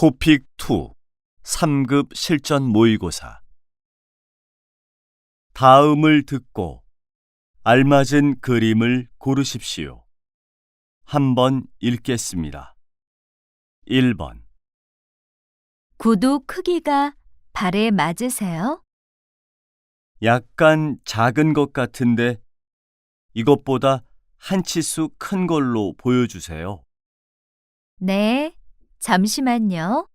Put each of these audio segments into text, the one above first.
토픽 2 3급 실전 모의고사. 다음을 듣고 알맞은 그림을 고르십시오. 한번 읽겠습니다. 1번. 구두 크기가 발에 맞으세요? 약간 작은 것 같은데 이것보다 한 치수 큰 걸로 보여주세요. 네, 잠시만요.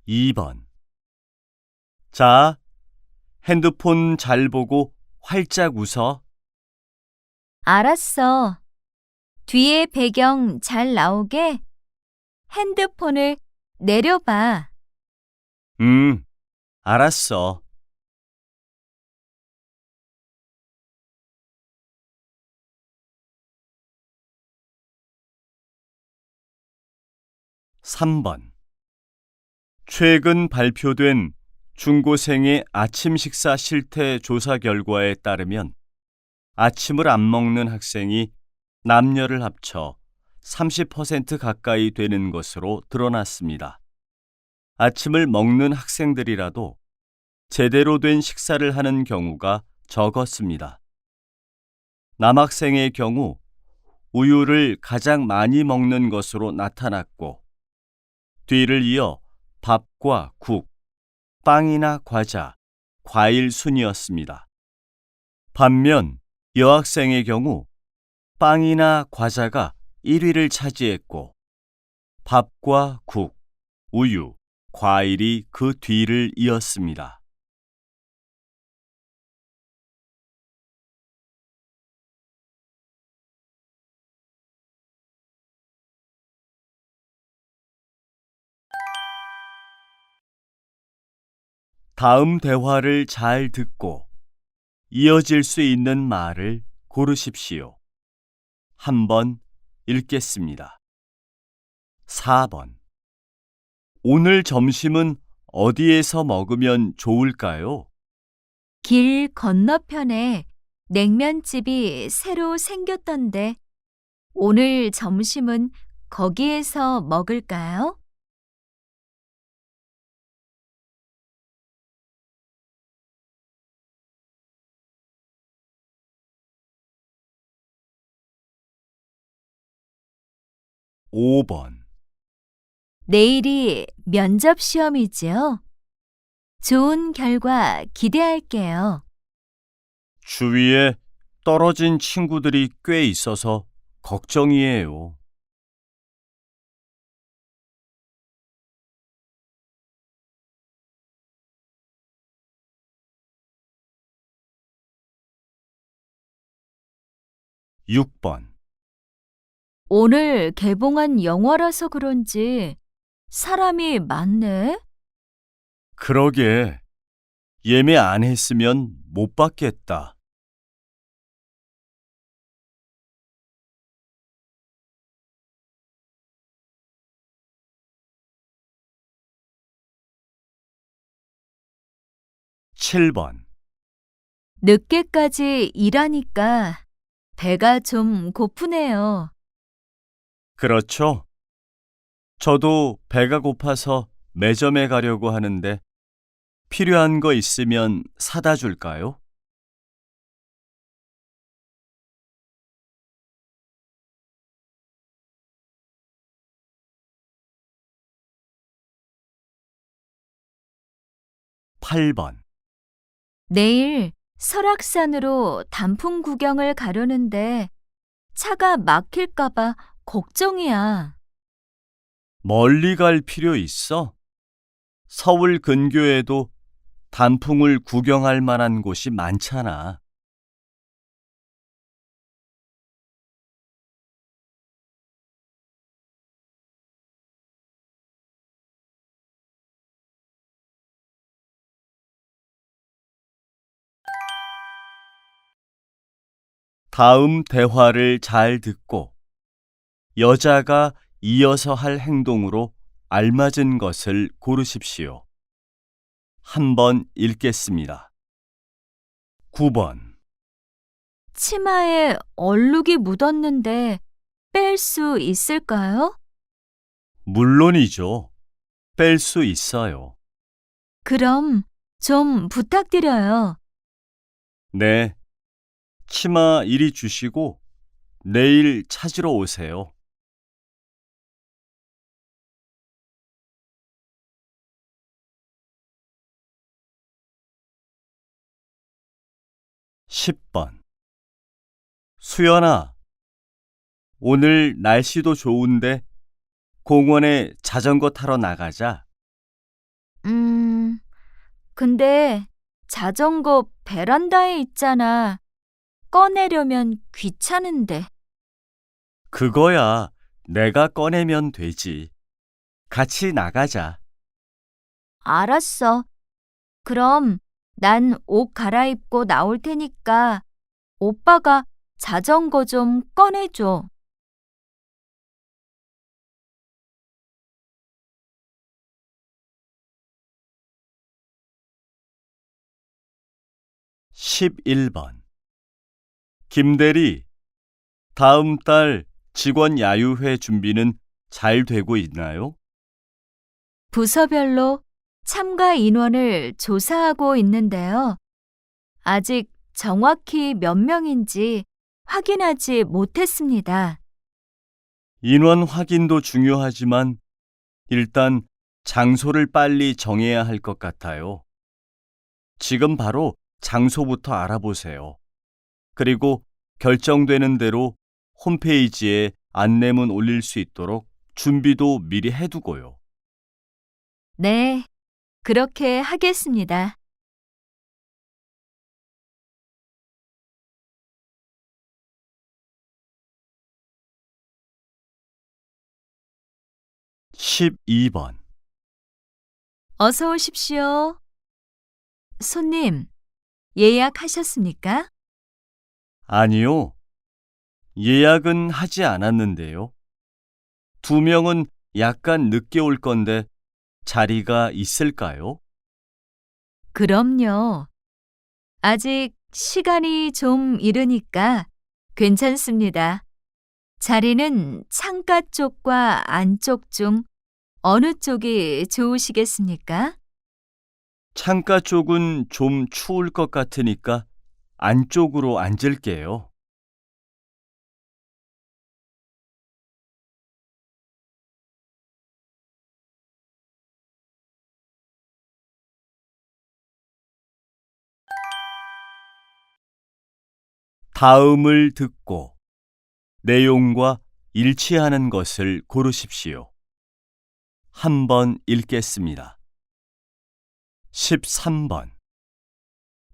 이 번. 자, 핸드폰 잘 보고 활짝 웃어. 알았어. 뒤에 배경 잘 나오게 핸드폰을 내려봐. 알았어. 3번. 최근 발표된 중고생의 아침 식사 실태 조사 결과에 따르면 아침을 안 먹는 학생이 남녀를 합쳐 30% 가까이 되는 것으로 드러났습니다. 아침을 먹는 학생들이라도 제대로 된 식사를 하는 경우가 적었습니다. 남학생의 경우 우유를 가장 많이 먹는 것으로 나타났고, 뒤를 이어 밥과 국, 빵이나 과자, 과일 순이었습니다. 반면 여학생의 경우 빵이나 과자가 1위를 차지했고, 밥과 국, 우유, 과일이 그 뒤를 이었습니다. 다음 대화를 잘 듣고 이어질 수 있는 말을 고르십시오. 한번 읽겠습니다. 4번. 오늘 점심은 어디에서 먹으면 좋을까요? 길 건너편에 냉면집이 새로 생겼던데 오늘 점심은 거기에서 먹을까요? 5번. 내일이 면접 시험이지요? 좋은 결과 기대할게요. 주위에 떨어진 친구들이 꽤 있어서 걱정이에요. 6번. 오늘 개봉한 영화라서 그런지 사람이 많네? 그러게. 예매 안 했으면 못 받겠다. 7번. 늦게까지 일하니까 배가 좀 고프네요. 그렇죠? 저도 배가 고파서 매점에 가려고 하는데 필요한 거 있으면 사다 줄까요? 8번. 내일 설악산으로 단풍 구경을 가려는데 차가 막힐까봐 걱정이야. 멀리 갈 필요 있어? 서울 근교에도 단풍을 구경할 만한 곳이 많잖아. '다음 대화를 잘 듣고 여자가 이어서 할 행동으로 알맞은 것을 고르십시오. 한번 읽겠습니다. 9번. 치마에 얼룩이 묻었는데 뺄 수 있을까요? 물론이죠. 뺄 수 있어요. 그럼 좀 부탁드려요. 네. 치마 이리 주시고 내일 찾으러 오세요. 10번. 수연아, 오늘 날씨도 좋은데 공원에 자전거 타러 나가자. 음, 근데 자전거 베란다에 있잖아. 꺼내려면 귀찮은데. 그거야 내가 꺼내면 되지. 같이 나가자. 알았어. 그럼 난 옷 갈아입고 나올 테니까 오빠가 자전거 좀 꺼내줘. 11번. 김대리, 다음 달 직원 야유회 준비는 잘 되고 있나요? 부서별로 참가 인원을 조사하고 있는데요. 아직 정확히 몇 명인지 확인하지 못했습니다. 인원 확인도 중요하지만 일단 장소를 빨리 정해야 할 것 같아요. 지금 바로 장소부터 알아보세요. 그리고 결정되는 대로 홈페이지에 안내문 올릴 수 있도록 준비도 미리 해두고요. 네, 그렇게 하겠습니다. 12번. 어서 오십시오. 손님, 예약하셨습니까? 아니요. 예약은 하지 않았는데요. 2명은 약간 늦게 올 건데 자리가 있을까요? 그럼요. 아직 시간이 좀 이르니까 괜찮습니다. 자리는 창가 쪽과 안쪽 중 어느 쪽이 좋으시겠습니까? 창가 쪽은 좀 추울 것 같으니까 안쪽으로 앉을게요. '다음을 듣고 내용과 일치하는 것을 고르십시오. 한번 읽겠습니다. 13번.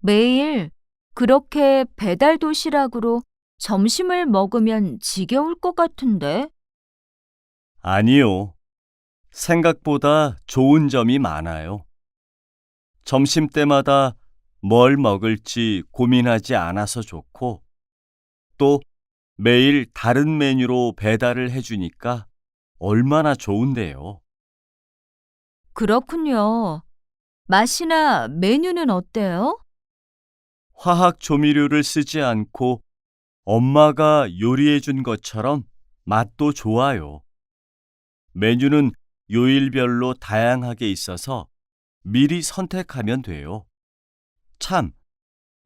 매일 그렇게 배달 도시락으로 점심을 먹으면 지겨울 것 같은데. 아니요. 생각보다 좋은 점이 많아요. 점심때마다 뭘 먹을지 고민하지 않아서 좋고, 또 매일 다른 메뉴로 배달을 해주니까 얼마나 좋은데요. 그렇군요. 맛이나 메뉴는 어때요? 화학 조미료를 쓰지 않고 엄마가 요리해 준 것처럼 맛도 좋아요. 메뉴는 요일별로 다양하게 있어서 미리 선택하면 돼요. 참,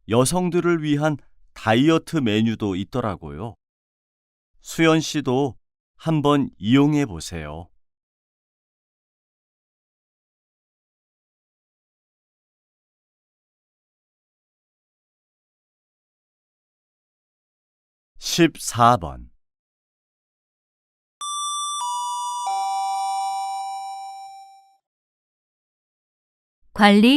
여성들을 위한 다이어트 메뉴도 있더라고요. 수연 씨도 한번 이용해 보세요. 14번.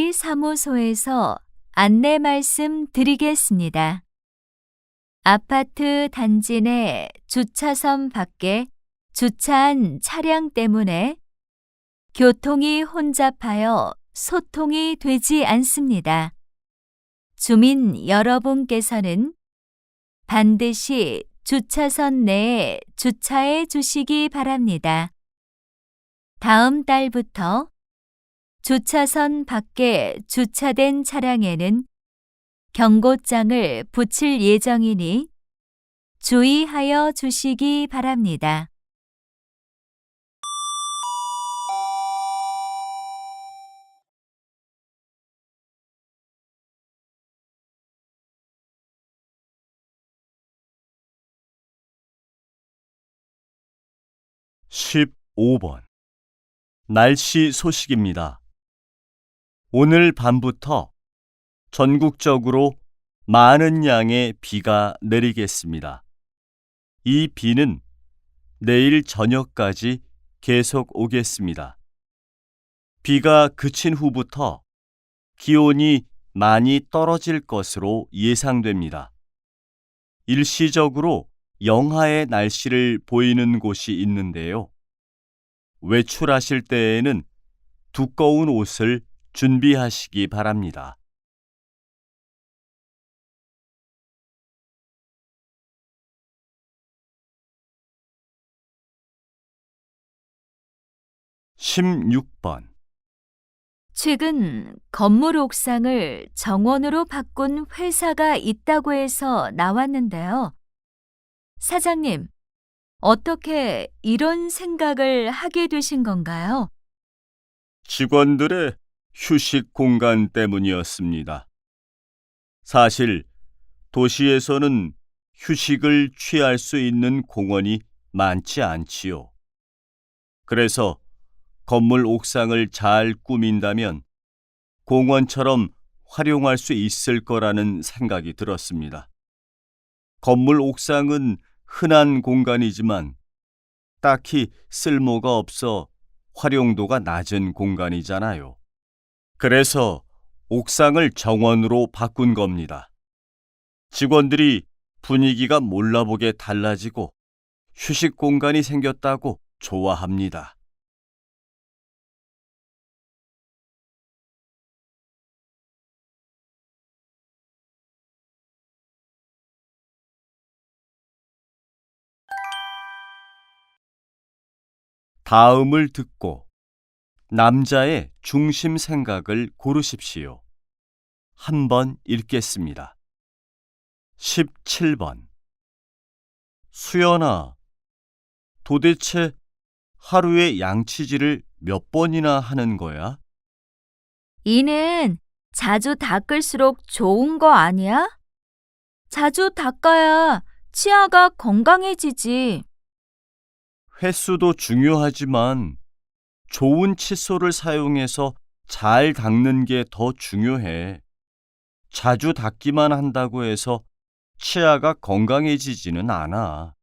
관리사무소에서 안내 말씀 드리겠습니다. 아파트 단지 내 주차선 밖에 주차한 차량 때문에 교통이 혼잡하여 소통이 되지 않습니다. 주민 여러분께서는 반드시 주차선 내에 주차해 주시기 바랍니다. 다음 달부터 주차선 밖에 주차된 차량에는 경고장을 붙일 예정이니 주의하여 주시기 바랍니다. (15번) 날씨 소식입니다. 오늘 밤부터 전국적으로 많은 양의 비가 내리겠습니다. 이 비는 내일 저녁까지 계속 오겠습니다. 비가 그친 후부터 기온이 많이 떨어질 것으로 예상됩니다. 일시적으로 영하의 날씨를 보이는 곳이 있는데요. 외출하실 때에는 두꺼운 옷을 준비하시기 바랍니다. (16번) 최근 건물 옥상을 정원으로 바꾼 회사가 있다고 해서 나왔는데요. 사장님, 어떻게 이런 생각을 하게 되신 건가요? 직원들의 휴식 공간 때문이었습니다. 사실 도시에서는 휴식을 취할 수 있는 공원이 많지 않지요. 그래서 건물 옥상을 잘 꾸민다면 공원처럼 활용할 수 있을 거라는 생각이 들었습니다. 건물 옥상은 흔한 공간이지만 딱히 쓸모가 없어 활용도가 낮은 공간이잖아요. 그래서 옥상을 정원으로 바꾼 겁니다. 직원들이 분위기가 몰라보게 달라지고 휴식 공간이 생겼다고 좋아합니다. 다음을 듣고 남자의 중심 생각을 고르십시오. 한번 읽겠습니다. 17번 수연아, 도대체 하루에 양치질을 몇 번이나 하는 거야? 이는 자주 닦을수록 좋은 거 아니야? 자주 닦아야 치아가 건강해지지. 횟수도 중요하지만 좋은 칫솔을 사용해서 잘 닦는 게 더 중요해. 자주 닦기만 한다고 해서 치아가 건강해지지는 않아.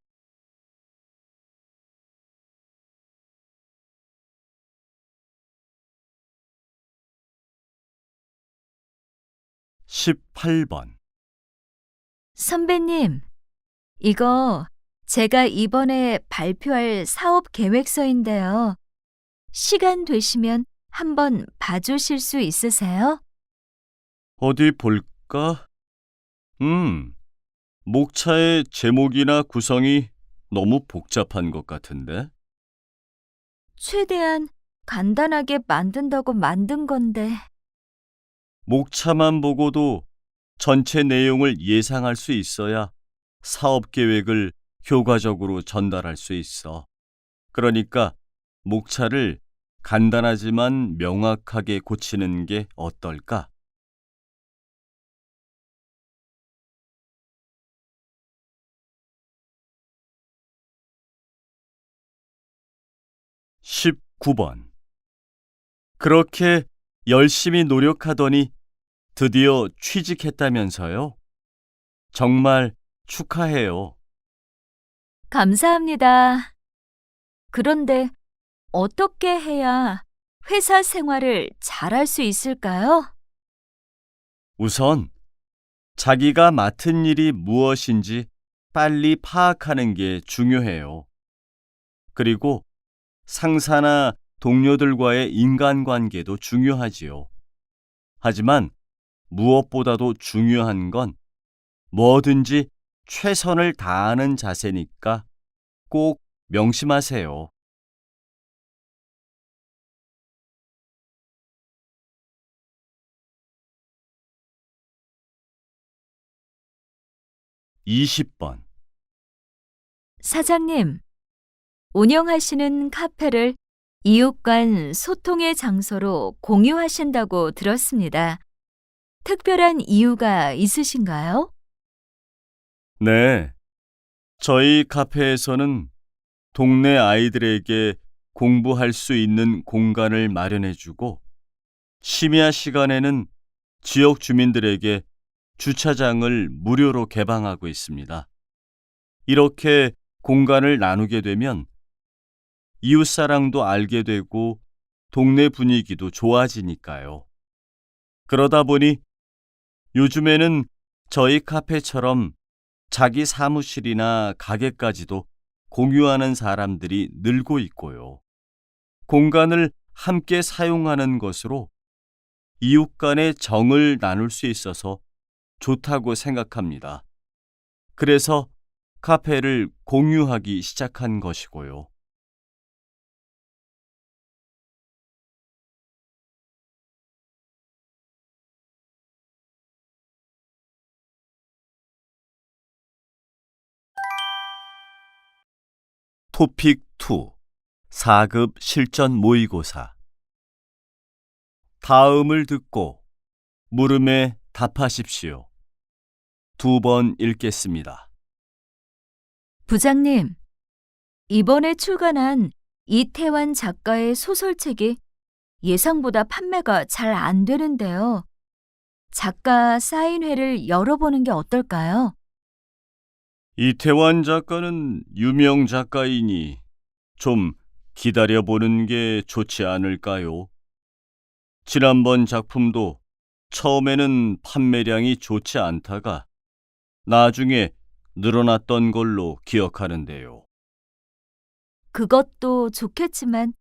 18번 선배님, 이거 제가 이번에 발표할 사업 계획서인데요. 시간 되시면 한번 봐주실 수 있으세요? 어디 볼까? 목차의 제목이나 구성이 너무 복잡한 것 같은데? 최대한 간단하게 만든다고 만든 건데. 목차만 보고도 전체 내용을 예상할 수 있어야 사업 계획을 효과적으로 전달할 수 있어. 그러니까 목차를 간단하지만 명확하게 고치는 게 어떨까? 19번 그렇게 열심히 노력하더니 드디어 취직했다면서요? 정말 축하해요. 감사합니다. 그런데 어떻게 해야 회사 생활을 잘할 수 있을까요? 우선 자기가 맡은 일이 무엇인지 빨리 파악하는 게 중요해요. 그리고 상사나 동료들과의 인간관계도 중요하지요. 하지만 무엇보다도 중요한 건 뭐든지 최선을 다하는 자세니까 꼭 명심하세요. 20번. 사장님, 운영하시는 카페를 이웃 간 소통의 장소로 공유하신다고 들었습니다. 특별한 이유가 있으신가요? 네. 저희 카페에서는 동네 아이들에게 공부할 수 있는 공간을 마련해주고 심야 시간에는 지역 주민들에게 주차장을 무료로 개방하고 있습니다. 이렇게 공간을 나누게 되면 이웃사랑도 알게 되고 동네 분위기도 좋아지니까요. 그러다 보니 요즘에는 저희 카페처럼 자기 사무실이나 가게까지도 공유하는 사람들이 늘고 있고요. 공간을 함께 사용하는 것으로 이웃 간의 정을 나눌 수 있어서 좋다고 생각합니다. 그래서 카페를 공유하기 시작한 것이고요. 토픽 2 4급 실전 모의고사. 다음을 듣고 물음에 답하십시오. 2번 읽겠습니다. 부장님, 이번에 출간한 이태환 작가의 소설책이 예상보다 판매가 잘 안 되는데요. 작가 사인회를 열어보는 게 어떨까요? 이태환 작가는 유명 작가이니 좀 기다려보는 게 좋지 않을까요? 지난번 작품도 처음에는 판매량이 좋지 않다가 나중에 늘어났던 걸로 기억하는데요. 그것도 좋겠지만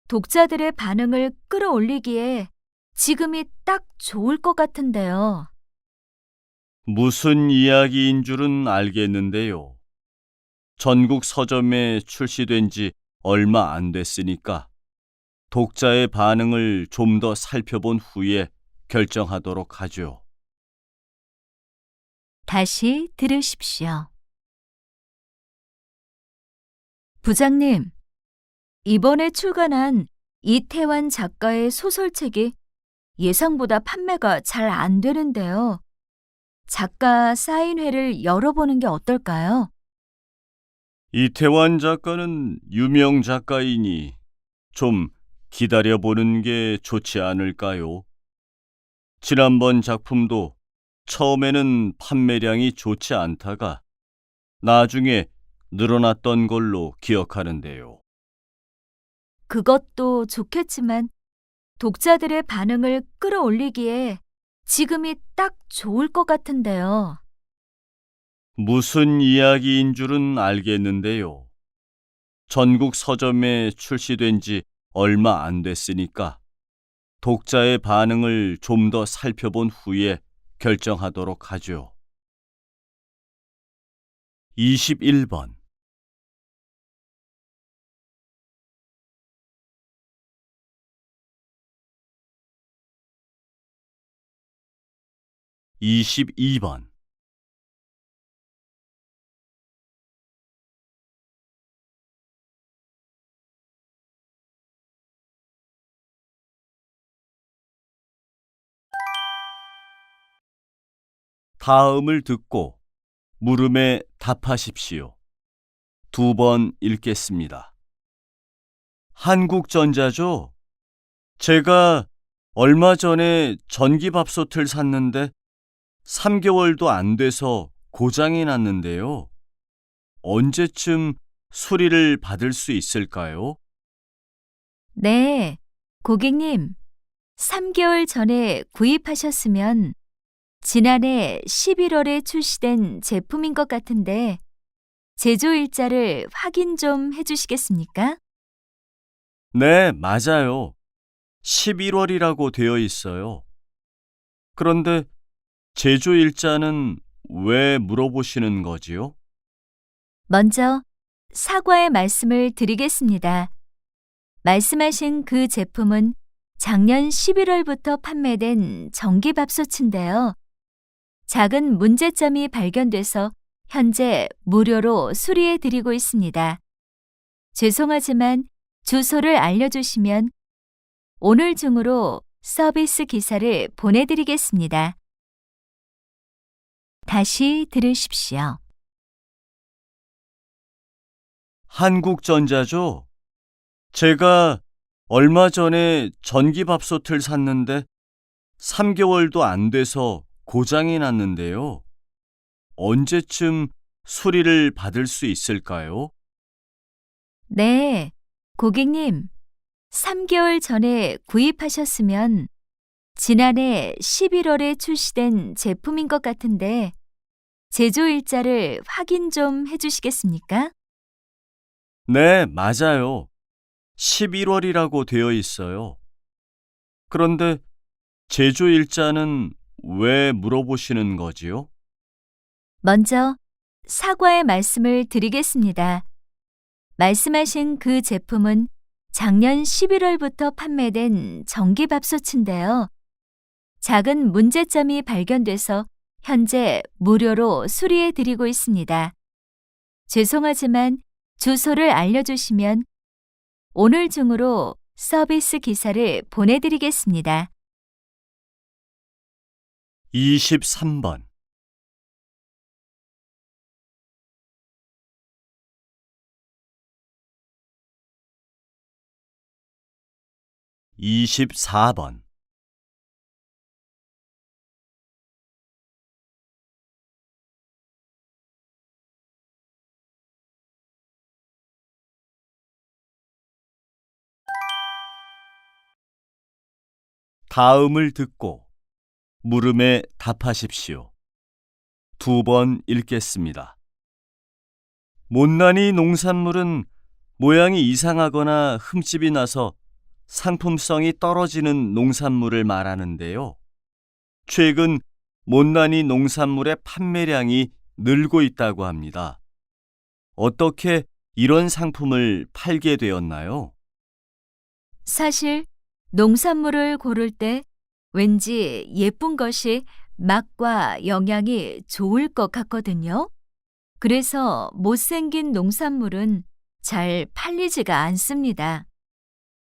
독자들의 반응을 끌어올리기에 지금이 딱 좋을 것 같은데요. 무슨 이야기인 줄은 알겠는데요. 전국 서점에 출시된 지 얼마 안 됐으니까 독자의 반응을 좀 더 살펴본 후에 결정하도록 하죠. 다시 들으십시오. 부장님, 이번에 출간한 이태환 작가의 소설책이 예상보다 판매가 잘 안 되는데요. 작가 사인회를 열어보는 게 어떨까요? 이태환 작가는 유명 작가이니 좀 기다려보는 게 좋지 않을까요? 지난번 작품도 처음에는 판매량이 좋지 않다가 나중에 늘어났던 걸로 기억하는데요. 그것도 좋겠지만 독자들의 반응을 끌어올리기에 지금이 딱 좋을 것 같은데요. 무슨 이야기인 줄은 알겠는데요. 전국 서점에 출시된 지 얼마 안 됐으니까 독자의 반응을 좀 더 살펴본 후에 결정하도록 하죠. 21번. (22번) 다음을 듣고 물음에 답하십시오. 2번 읽겠습니다. 한국전자죠? 제가 얼마 전에 전기밥솥을 샀는데 3개월도 안 돼서 고장이 났는데요. 언제쯤 수리를 받을 수 있을까요? 네, 고객님, 3개월 전에 구입하셨으면 지난해 11월에 출시된 제품인 것 같은데 제조일자를 확인 좀 해주시겠습니까? 네, 맞아요. 11월이라고 되어 있어요. 그런데 제조일자는 왜 물어보시는 거지요? 먼저 사과의 말씀을 드리겠습니다. 말씀하신 그 제품은 작년 11월부터 판매된 전기밥솥인데요. 작은 문제점이 발견돼서 현재 무료로 수리해 드리고 있습니다. 죄송하지만 주소를 알려주시면 오늘 중으로 서비스 기사를 보내드리겠습니다. 다시 들으십시오. 한국전자죠? 제가 얼마 전에 전기밥솥을 샀는데 3개월도 안 돼서 고장이 났는데요. 언제쯤 수리를 받을 수 있을까요? 네, 고객님, 3개월 전에 구입하셨으면 지난해 11월에 출시된 제품인 것 같은데 제조일자를 확인 좀 해주시겠습니까? 네, 맞아요. 11월이라고 되어 있어요. 그런데 제조일자는 왜 물어보시는 거지요? 먼저 사과의 말씀을 드리겠습니다. 말씀하신 그 제품은 작년 11월부터 판매된 전기밥솥인데요. 작은 문제점이 발견돼서 현재 무료로 수리해 드리고 있습니다. 죄송하지만 주소를 알려주시면 오늘 중으로 서비스 기사를 보내드리겠습니다. 23번, 24번, 다음을 듣고 물음에 답하십시오. 2번 읽겠습니다. 못난이 농산물은 모양이 이상하거나 흠집이 나서 상품성이 떨어지는 농산물을 말하는데요. 최근 못난이 농산물의 판매량이 늘고 있다고 합니다. 어떻게 이런 상품을 팔게 되었나요? 사실 농산물을 고를 때 왠지 예쁜 것이 맛과 영양이 좋을 것 같거든요. 그래서 못생긴 농산물은 잘 팔리지가 않습니다.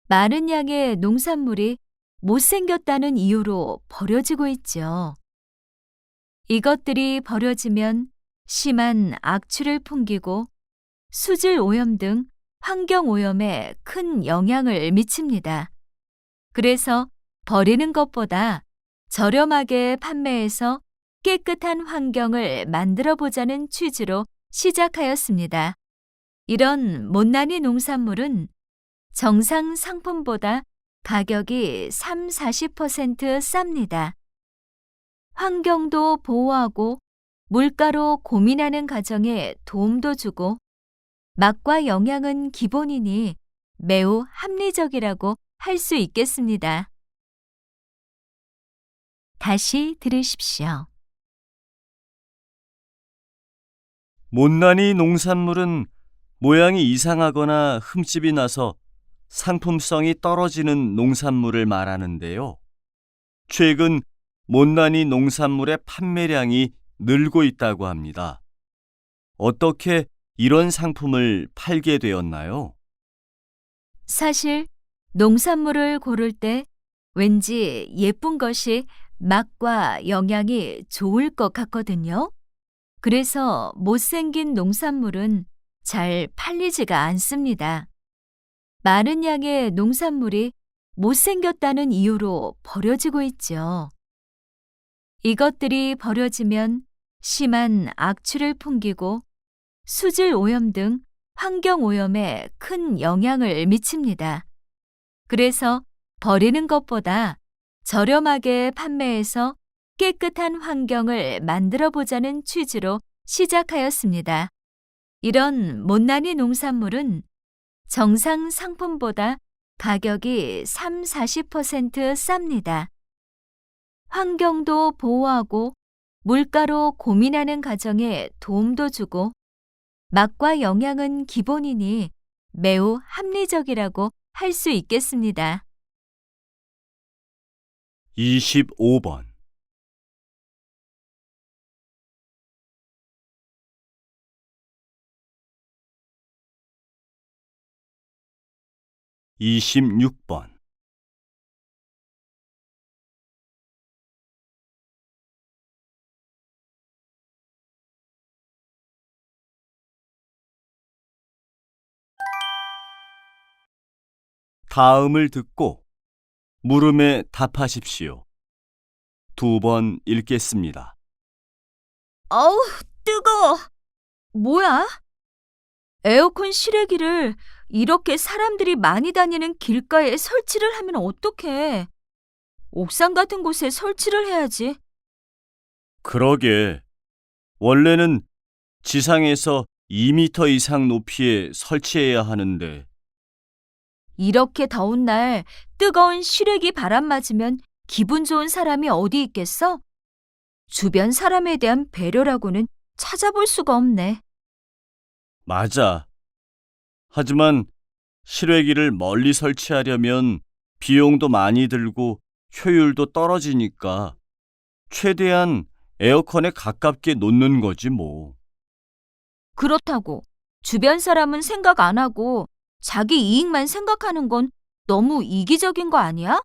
많은 양의 농산물이 못생겼다는 이유로 버려지고 있죠. 이것들이 버려지면 심한 악취를 풍기고 수질 오염 등 환경 오염에 큰 영향을 미칩니다. 그래서 버리는 것보다 저렴하게 판매해서 깨끗한 환경을 만들어 보자는 취지로 시작하였습니다. 이런 못난이 농산물은 정상 상품보다 가격이 30-40% 쌉니다. 환경도 보호하고 물가로 고민하는 가정에 도움도 주고 맛과 영양은 기본이니 매우 합리적이라고 할 수 있겠습니다. 다시 들으십시오. 못난이 농산물은 모양이 이상하거나 흠집이 나서 상품성이 떨어지는 농산물을 말하는데요. 최근 못난이 농산물의 판매량이 늘고 있다고 합니다. 어떻게 이런 상품을 팔게 되었나요? 사실 농산물을 고를 때 왠지 예쁜 것이 맛과 영양이 좋을 것 같거든요. 그래서 못생긴 농산물은 잘 팔리지가 않습니다. 많은 양의 농산물이 못생겼다는 이유로 버려지고 있죠. 이것들이 버려지면 심한 악취를 풍기고 수질 오염 등 환경 오염에 큰 영향을 미칩니다. 그래서 버리는 것보다 저렴하게 판매해서 깨끗한 환경을 만들어 보자는 취지로 시작하였습니다. 이런 못난이 농산물은 정상 상품보다 가격이 30-40% 쌉니다. 환경도 보호하고 물가로 고민하는 가정에 도움도 주고 맛과 영양은 기본이니 매우 합리적이라고 할 수 있겠습니다. 25번, 26번. 다음을 듣고 물음에 답하십시오. 2번 읽겠습니다. 어우, 뜨거워. 뭐야? 에어컨 실외기를 이렇게 사람들이 많이 다니는 길가에 설치를 하면 어떡해? 옥상 같은 곳에 설치를 해야지. 그러게. 원래는 지상에서 2미터 이상 높이에 설치해야 하는데 이렇게 더운 날 뜨거운 실외기 바람 맞으면 기분 좋은 사람이 어디 있겠어? 주변 사람에 대한 배려라고는 찾아볼 수가 없네. 맞아. 하지만 실외기를 멀리 설치하려면 비용도 많이 들고 효율도 떨어지니까 최대한 에어컨에 가깝게 놓는 거지 뭐. 그렇다고 주변 사람은 생각 안 하고 자기 이익만 생각하는 건 너무 이기적인 거 아니야?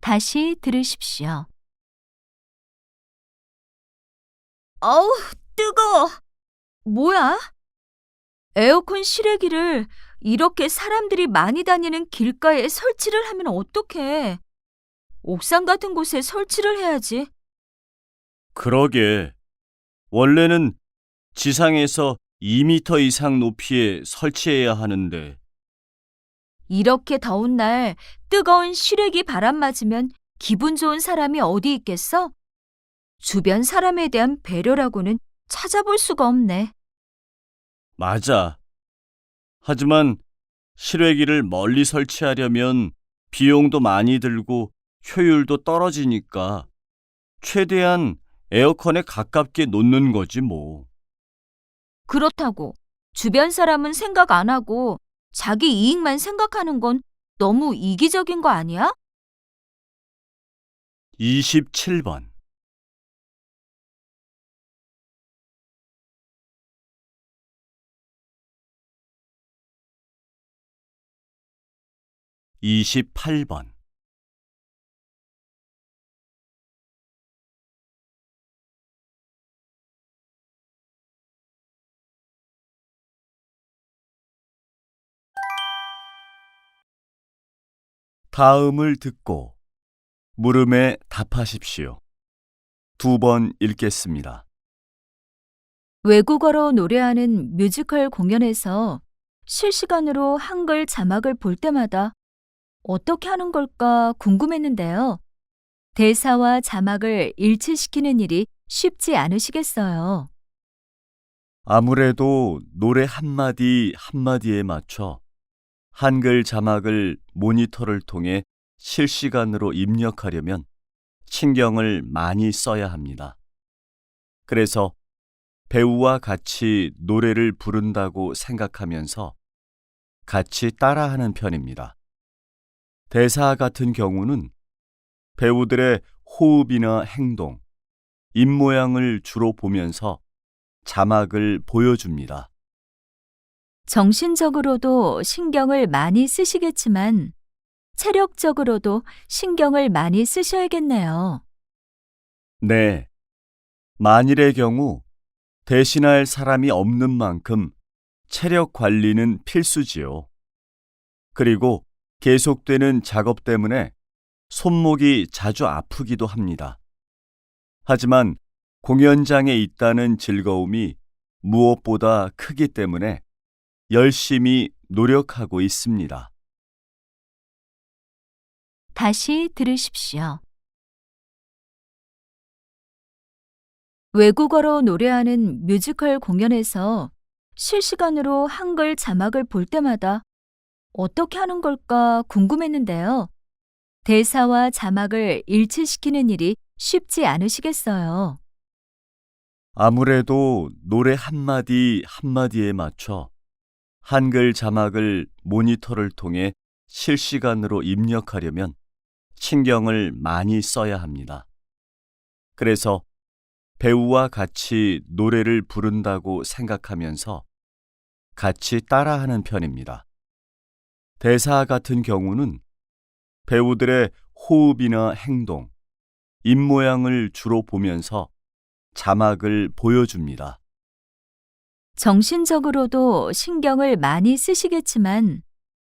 다시 들으십시오. 어우, 뜨거워. 뭐야? 에어컨 실외기를 이렇게 사람들이 많이 다니는 길가에 설치를 하면 어떡해? 옥상 같은 곳에 설치를 해야지. 그러게. 원래는 지상에서 2미터 이상 높이에 설치해야 하는데 이렇게 더운 날 뜨거운 실외기 바람 맞으면 기분 좋은 사람이 어디 있겠어? 주변 사람에 대한 배려라고는 찾아볼 수가 없네. 맞아. 하지만 실외기를 멀리 설치하려면 비용도 많이 들고 효율도 떨어지니까 최대한 에어컨에 가깝게 놓는 거지 뭐. 그렇다고 주변 사람은 생각 안 하고 자기 이익만 생각하는 건 너무 이기적인 거 아니야? 27번. (28번) 다음을 듣고 물음에 답하십시오. 2번 읽겠습니다. 외국어로 노래하는 뮤지컬 공연에서 실시간으로 한글 자막을 볼 때마다 어떻게 하는 걸까 궁금했는데요. 대사와 자막을 일치시키는 일이 쉽지 않으시겠어요. 아무래도 노래 한마디 한마디에 맞춰 한글 자막을 모니터를 통해 실시간으로 입력하려면 신경을 많이 써야 합니다. 그래서 배우와 같이 노래를 부른다고 생각하면서 같이 따라하는 편입니다. 대사 같은 경우는 배우들의 호흡이나 행동, 입모양을 주로 보면서 자막을 보여줍니다. 정신적으로도 신경을 많이 쓰시겠지만 체력적으로도 신경을 많이 쓰셔야겠네요. 네, 만일의 경우 대신할 사람이 없는 만큼 체력 관리는 필수지요. 그리고 계속되는 작업 때문에 손목이 자주 아프기도 합니다. 하지만 공연장에 있다는 즐거움이 무엇보다 크기 때문에 열심히 노력하고 있습니다. 다시 들으십시오. 외국어로 노래하는 뮤지컬 공연에서 실시간으로 한글 자막을 볼 때마다 어떻게 하는 걸까 궁금했는데요. 대사와 자막을 일치시키는 일이 쉽지 않으시겠어요. 아무래도 노래 한마디 한마디에 맞춰 한글 자막을 모니터를 통해 실시간으로 입력하려면 신경을 많이 써야 합니다. 그래서 배우와 같이 노래를 부른다고 생각하면서 같이 따라하는 편입니다. 대사 같은 경우는 배우들의 호흡이나 행동, 입모양을 주로 보면서 자막을 보여줍니다. 정신적으로도 신경을 많이 쓰시겠지만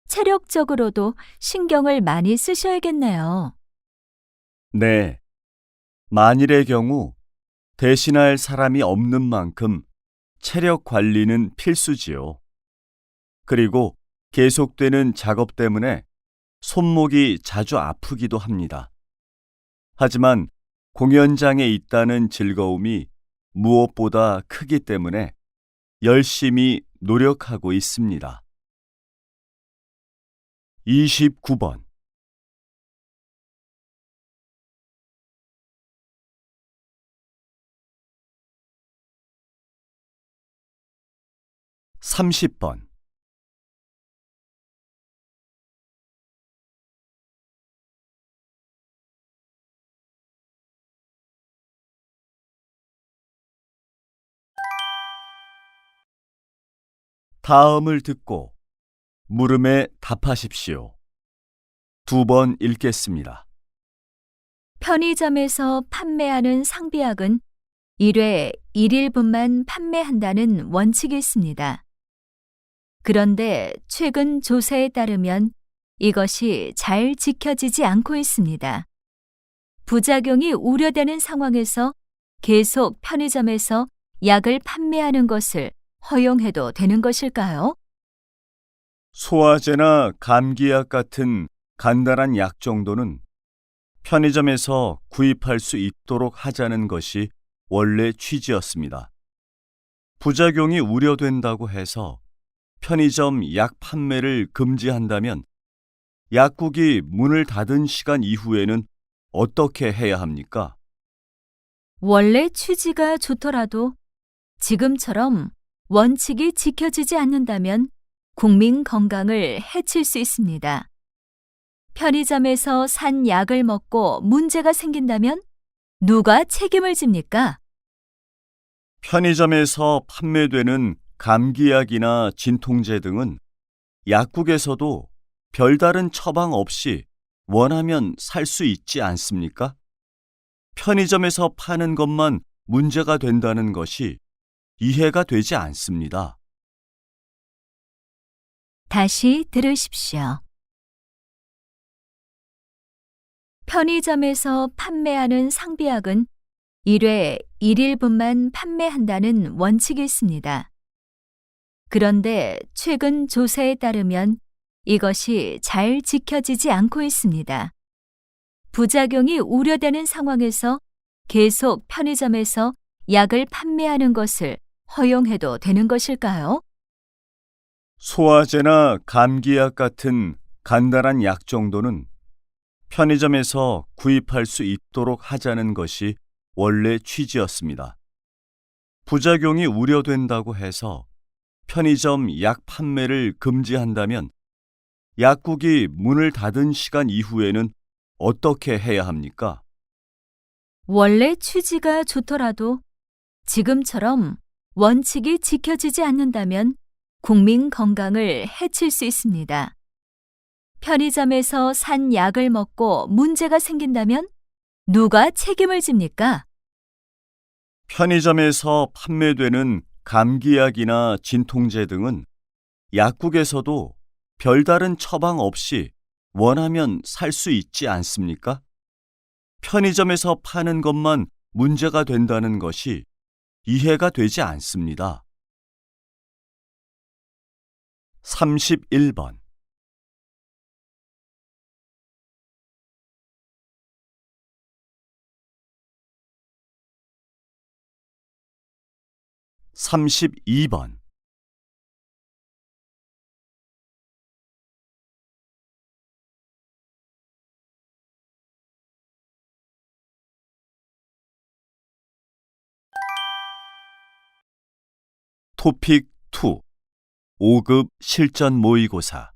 체력적으로도 신경을 많이 쓰셔야겠네요. 네, 만일의 경우 대신할 사람이 없는 만큼 체력 관리는 필수지요. 그리고 계속되는 작업 때문에 손목이 자주 아프기도 합니다. 하지만 공연장에 있다는 즐거움이 무엇보다 크기 때문에 열심히 노력하고 있습니다. 29번. 30번. 다음을 듣고 물음에 답하십시오. 2번 읽겠습니다. 편의점에서 판매하는 상비약은 1회 1일분만 판매한다는 원칙이 있습니다. 그런데 최근 조사에 따르면 이것이 잘 지켜지지 않고 있습니다. 부작용이 우려되는 상황에서 계속 편의점에서 약을 판매하는 것을 허용해도 되는 것일까요? 소화제나 감기약 같은 간단한 약 정도는 편의점에서 구입할 수 있도록 하자는 것이 원래 취지였습니다. 부작용이 우려된다고 해서 편의점 약 판매를 금지한다면 약국이 문을 닫은 시간 이후에는 어떻게 해야 합니까? 원래 취지가 좋더라도 지금처럼 원칙이 지켜지지 않는다면 국민 건강을 해칠 수 있습니다. 편의점에서 산 약을 먹고 문제가 생긴다면 누가 책임을 집니까? 편의점에서 판매되는 감기약이나 진통제 등은 약국에서도 별다른 처방 없이 원하면 살 수 있지 않습니까? 편의점에서 파는 것만 문제가 된다는 것이 이해가 되지 않습니다. 다시 들으십시오. 편의점에서 판매하는 상비약은 1회 1일분만 판매한다는 원칙이 있습니다. 그런데 최근 조사에 따르면 이것이 잘 지켜지지 않고 있습니다. 부작용이 우려되는 상황에서 계속 편의점에서 약을 판매하는 것을 허용해도 되는 것일까요? 소화제나 감기약 같은 간단한 약 정도는 편의점에서 구입할 수 있도록 하자는 것이 원래 취지였습니다. 부작용이 우려된다고 해서 편의점 약 판매를 금지한다면 약국이 문을 닫은 시간 이후에는 어떻게 해야 합니까? 원래 취지가 좋더라도 지금처럼 원칙이 지켜지지 않는다면 국민 건강을 해칠 수 있습니다. 편의점에서 산 약을 먹고 문제가 생긴다면 누가 책임을 집니까? 편의점에서 판매되는 감기약이나 진통제 등은 약국에서도 별다른 처방 없이 원하면 살 수 있지 않습니까? 편의점에서 파는 것만 문제가 된다는 것이 이해가 되지 않습니다. 31번. 32번. 토픽 2 5급 실전 모의고사.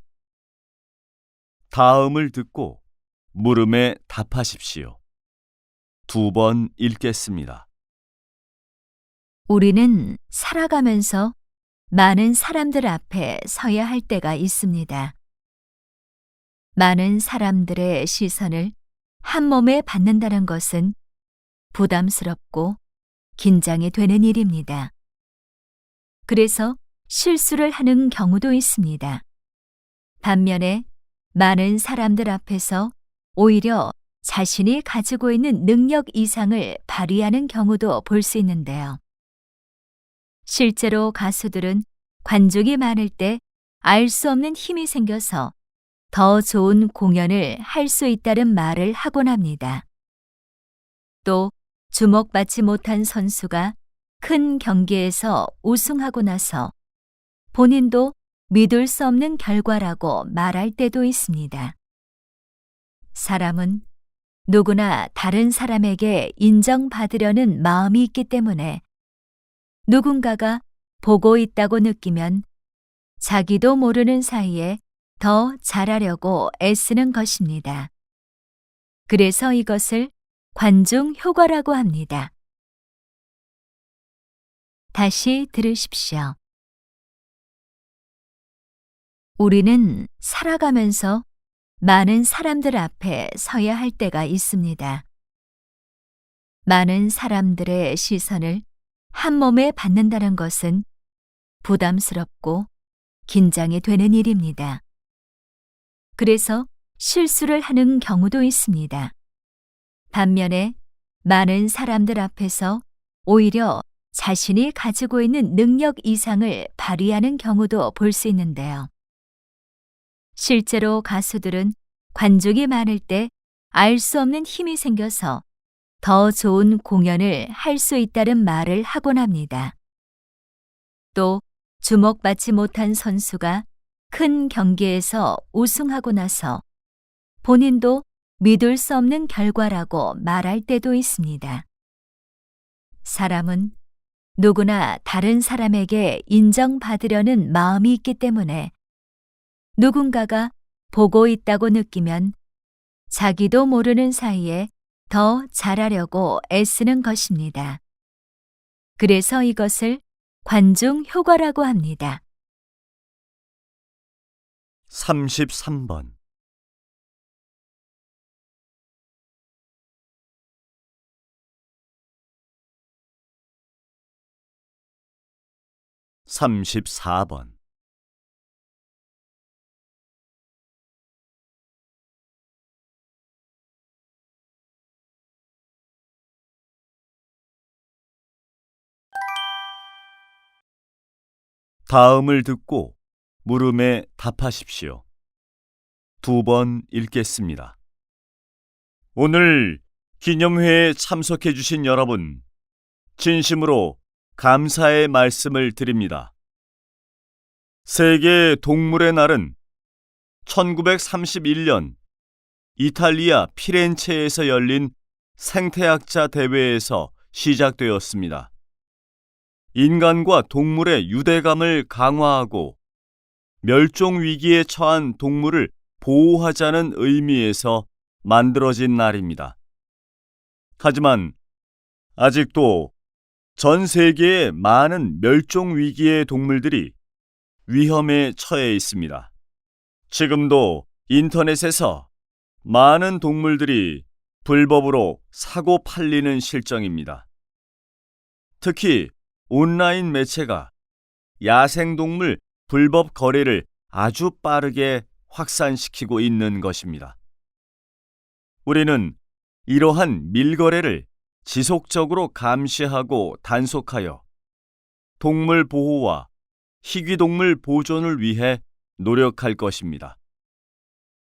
다음을 듣고 물음에 답하십시오. 2번 읽겠습니다. 우리는 살아가면서 많은 사람들 앞에 서야 할 때가 있습니다. 많은 사람들의 시선을 한 몸에 받는다는 것은 부담스럽고 긴장이 되는 일입니다. 그래서 실수를 하는 경우도 있습니다. 반면에 많은 사람들 앞에서 오히려 자신이 가지고 있는 능력 이상을 발휘하는 경우도 볼 수 있는데요. 실제로 가수들은 관중이 많을 때 알 수 없는 힘이 생겨서 더 좋은 공연을 할 수 있다는 말을 하곤 합니다. 또 주목받지 못한 선수가 큰 경기에서 우승하고 나서 본인도 믿을 수 없는 결과라고 말할 때도 있습니다. 사람은 누구나 다른 사람에게 인정받으려는 마음이 있기 때문에 누군가가 보고 있다고 느끼면 자기도 모르는 사이에 더 잘하려고 애쓰는 것입니다. 그래서 이것을 관중 효과라고 합니다. 다시 들으십시오. 우리는 살아가면서 많은 사람들 앞에 서야 할 때가 있습니다. 많은 사람들의 시선을 한 몸에 받는다는 것은 부담스럽고 긴장이 되는 일입니다. 그래서 실수를 하는 경우도 있습니다. 반면에 많은 사람들 앞에서 오히려 자신이 가지고 있는 능력 이상을 발휘하는 경우도 볼 수 있는데요. 실제로 가수들은 관중이 많을 때 알 수 없는 힘이 생겨서 더 좋은 공연을 할 수 있다는 말을 하곤 합니다. 또 주목받지 못한 선수가 큰 경기에서 우승하고 나서 본인도 믿을 수 없는 결과라고 말할 때도 있습니다. 사람은 누구나 다른 사람에게 인정받으려는 마음이 있기 때문에 누군가가 보고 있다고 느끼면 자기도 모르는 사이에 더 잘하려고 애쓰는 것입니다. 그래서 이것을 관중 효과라고 합니다. 33번 34번 다음을 듣고 물음에 답하십시오. 2번 읽겠습니다. 오늘 기념회에 참석해 주신 여러분, 진심으로 감사의 말씀을 드립니다. 세계 동물의 날은 1931년 이탈리아 피렌체에서 열린 생태학자 대회에서 시작되었습니다. 인간과 동물의 유대감을 강화하고 멸종 위기에 처한 동물을 보호하자는 의미에서 만들어진 날입니다. 하지만 아직도 전 세계의 많은 멸종 위기의 동물들이 위험에 처해 있습니다. 지금도 인터넷에서 많은 동물들이 불법으로 사고 팔리는 실정입니다. 특히 온라인 매체가 야생동물 불법 거래를 아주 빠르게 확산시키고 있는 것입니다. 우리는 이러한 밀거래를 지속적으로 감시하고 단속하여 동물 보호와 희귀동물 보존을 위해 노력할 것입니다.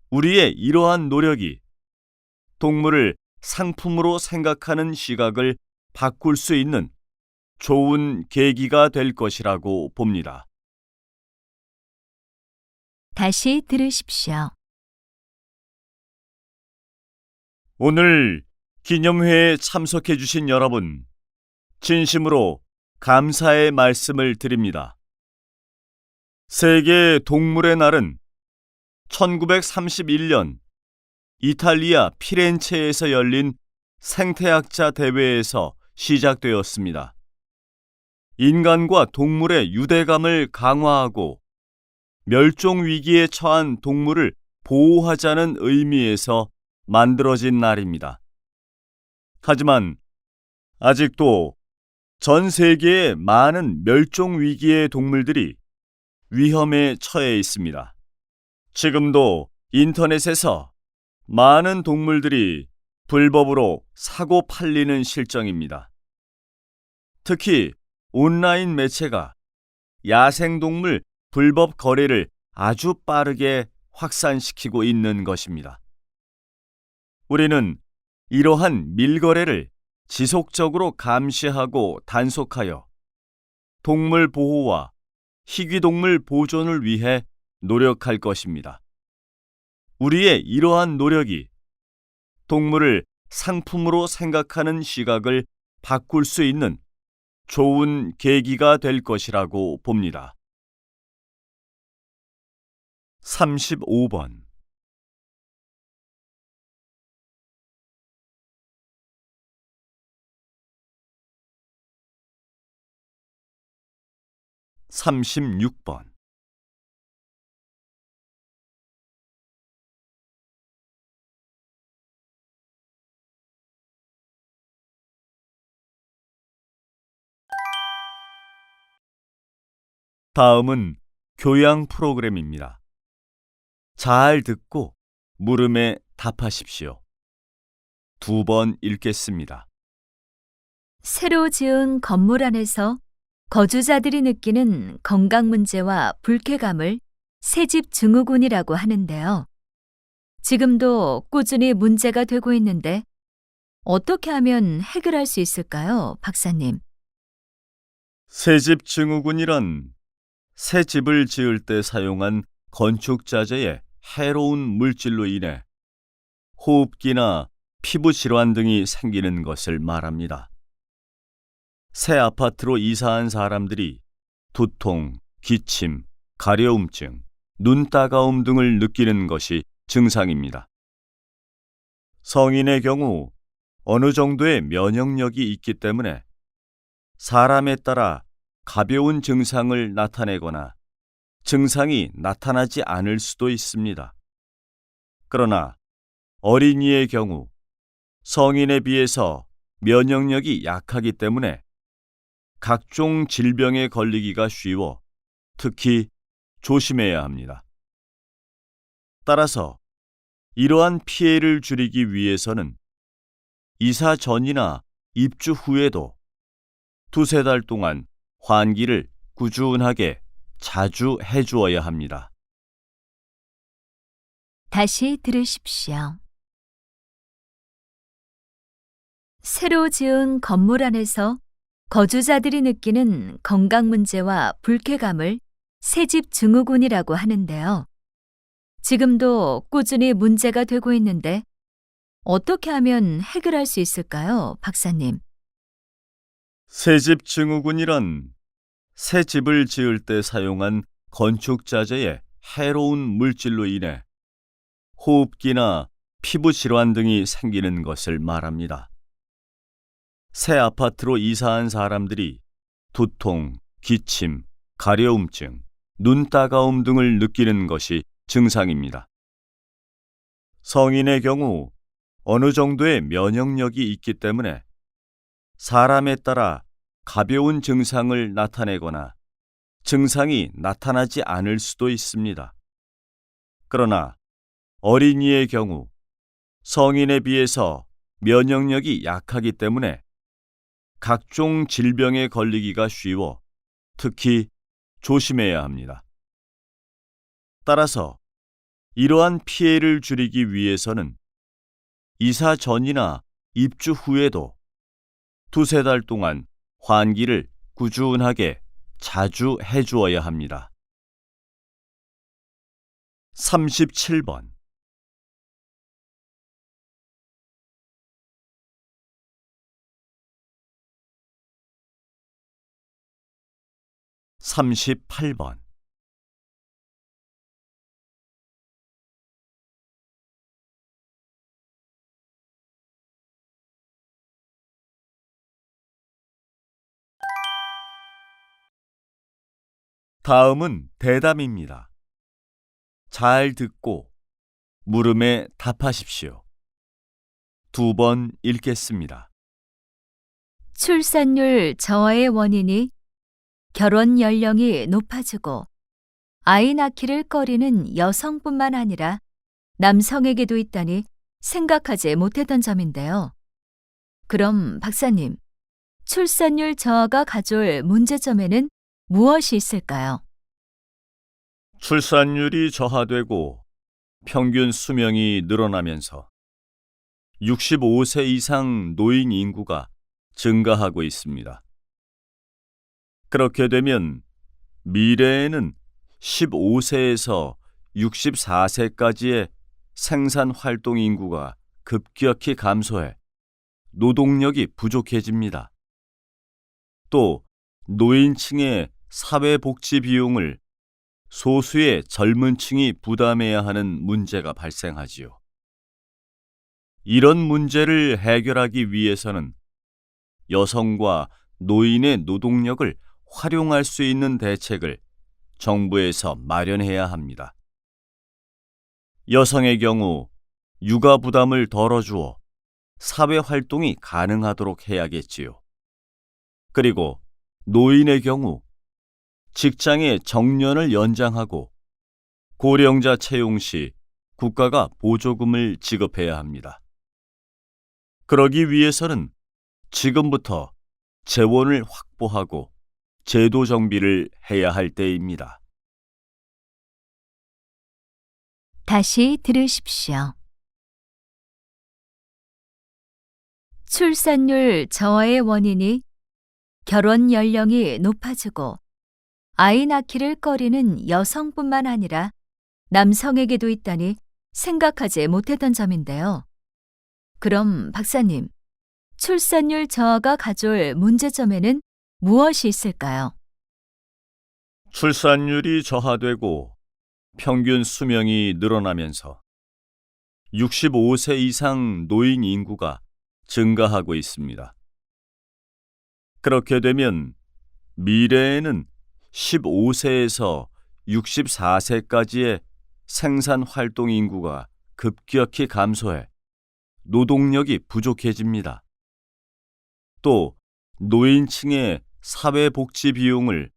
우리의 이러한 노력이 동물을 상품으로 생각하는 시각을 바꿀 수 있는 좋은 계기가 될 것이라고 봅니다. 다시 들으십시오. 오늘 기념회에 참석해 주신 여러분, 진심으로 감사의 말씀을 드립니다. 세계 동물의 날은 1931년 이탈리아 피렌체에서 열린 생태학자 대회에서 시작되었습니다. 인간과 동물의 유대감을 강화하고 멸종 위기에 처한 동물을 보호하자는 의미에서 만들어진 날입니다. 하지만 아직도 전 세계의 많은 멸종 위기의 동물들이 위험에 처해 있습니다. 지금도 인터넷에서 많은 동물들이 불법으로 사고 팔리는 실정입니다. 특히 온라인 매체가 야생동물 불법 거래를 아주 빠르게 확산시키고 있는 것입니다. 우리는 이러한 밀거래를 지속적으로 감시하고 단속하여 동물 보호와 희귀동물 보존을 위해 노력할 것입니다. 우리의 이러한 노력이 동물을 상품으로 생각하는 시각을 바꿀 수 있는 좋은 계기가 될 것이라고 봅니다. 35번 36번 다음은 교양 프로그램입니다. 잘 듣고 물음에 답하십시오. 2번 읽겠습니다. 새로 지은 건물 안에서 거주자들이 느끼는 건강 문제와 불쾌감을 새집 증후군이라고 하는데요. 지금도 꾸준히 문제가 되고 있는데 어떻게 하면 해결할 수 있을까요, 박사님? 새집 증후군이란 새 집을 지을 때 사용한 건축 자재의 해로운 물질로 인해 호흡기나 피부 질환 등이 생기는 것을 말합니다. 새 아파트로 이사한 사람들이 두통, 기침, 가려움증, 눈 따가움 등을 느끼는 것이 증상입니다. 성인의 경우 어느 정도의 면역력이 있기 때문에 사람에 따라 가벼운 증상을 나타내거나 증상이 나타나지 않을 수도 있습니다. 그러나 어린이의 경우 성인에 비해서 면역력이 약하기 때문에 각종 질병에 걸리기가 쉬워 특히 조심해야 합니다. 따라서 이러한 피해를 줄이기 위해서는 이사 전이나 입주 후에도 2-3달 동안 환기를 꾸준하게 자주 해주어야 합니다. 다시 들으십시오. 새로 지은 건물 안에서 거주자들이 느끼는 건강 문제와 불쾌감을 새집 증후군이라고 하는데요. 지금도 꾸준히 문제가 되고 있는데 어떻게 하면 해결할 수 있을까요, 박사님? 새집 증후군이란 새 집을 지을 때 사용한 건축 자재의 해로운 물질로 인해 호흡기나 피부 질환 등이 생기는 것을 말합니다. 새 아파트로 이사한 사람들이 두통, 기침, 가려움증, 눈 따가움 등을 느끼는 것이 증상입니다. 성인의 경우 어느 정도의 면역력이 있기 때문에 사람에 따라 가벼운 증상을 나타내거나 증상이 나타나지 않을 수도 있습니다. 그러나 어린이의 경우 성인에 비해서 면역력이 약하기 때문에 각종 질병에 걸리기가 쉬워 특히 조심해야 합니다. 따라서 이러한 피해를 줄이기 위해서는 이사 전이나 입주 후에도 2-3달 동안 환기를 꾸준하게 자주 해주어야 합니다. 37번 38번 다음은 대담입니다. 잘 듣고 물음에 답하십시오. 2번 읽겠습니다. 출산율 저하의 원인이 결혼 연령이 높아지고 아이 낳기를 꺼리는 여성뿐만 아니라 남성에게도 있다니 생각하지 못했던 점인데요. 그럼 박사님, 출산율 저하가 가져올 문제점에는 무엇이 있을까요? 출산율이 저하되고 평균 수명이 늘어나면서 65세 이상 노인 인구가 증가하고 있습니다. 그렇게 되면 미래에는 15세에서 64세까지의 생산 활동 인구가 급격히 감소해 노동력이 부족해집니다. 또 노인층의 사회복지 비용을 소수의 젊은 층이 부담해야 하는 문제가 발생하지요. 이런 문제를 해결하기 위해서는 여성과 노인의 노동력을 활용할 수 있는 대책을 정부에서 마련해야 합니다. 여성의 경우 육아 부담을 덜어주어 사회 활동이 가능하도록 해야겠지요. 그리고 노인의 경우 직장의 정년을 연장하고 고령자 채용 시 국가가 보조금을 지급해야 합니다. 그러기 위해서는 지금부터 재원을 확보하고 제도 정비를 해야 할 때입니다. 다시 들으십시오. 출산율 저하의 원인이 결혼 연령이 높아지고 아이 낳기를 꺼리는 여성뿐만 아니라 남성에게도 있다니 생각하지 못했던 점인데요. 그럼 박사님, 출산율 저하가 가져올 문제점에는 무엇이 있을까요? 출산율이 저하되고 평균 수명이 늘어나면서 65세 이상 노인 인구가 증가하고 있습니다. 그렇게 되면 미래에는 15세에서 64세까지의 생산 활동 인구가 급격히 감소해 노동력이 부족해집니다. 또 노인층의 사회복지 비용을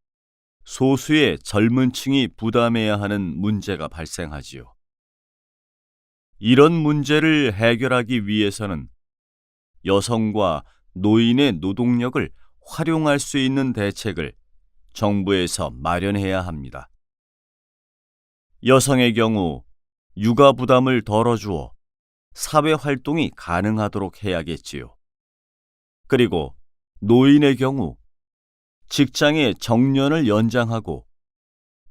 소수의 젊은 층이 부담해야 하는 문제가 발생하지요. 이런 문제를 해결하기 위해서는 여성과 노인의 노동력을 활용할 수 있는 대책을 정부에서 마련해야 합니다. 여성의 경우 육아 부담을 덜어주어 사회 활동이 가능하도록 해야겠지요. 그리고 노인의 경우 직장의 정년을 연장하고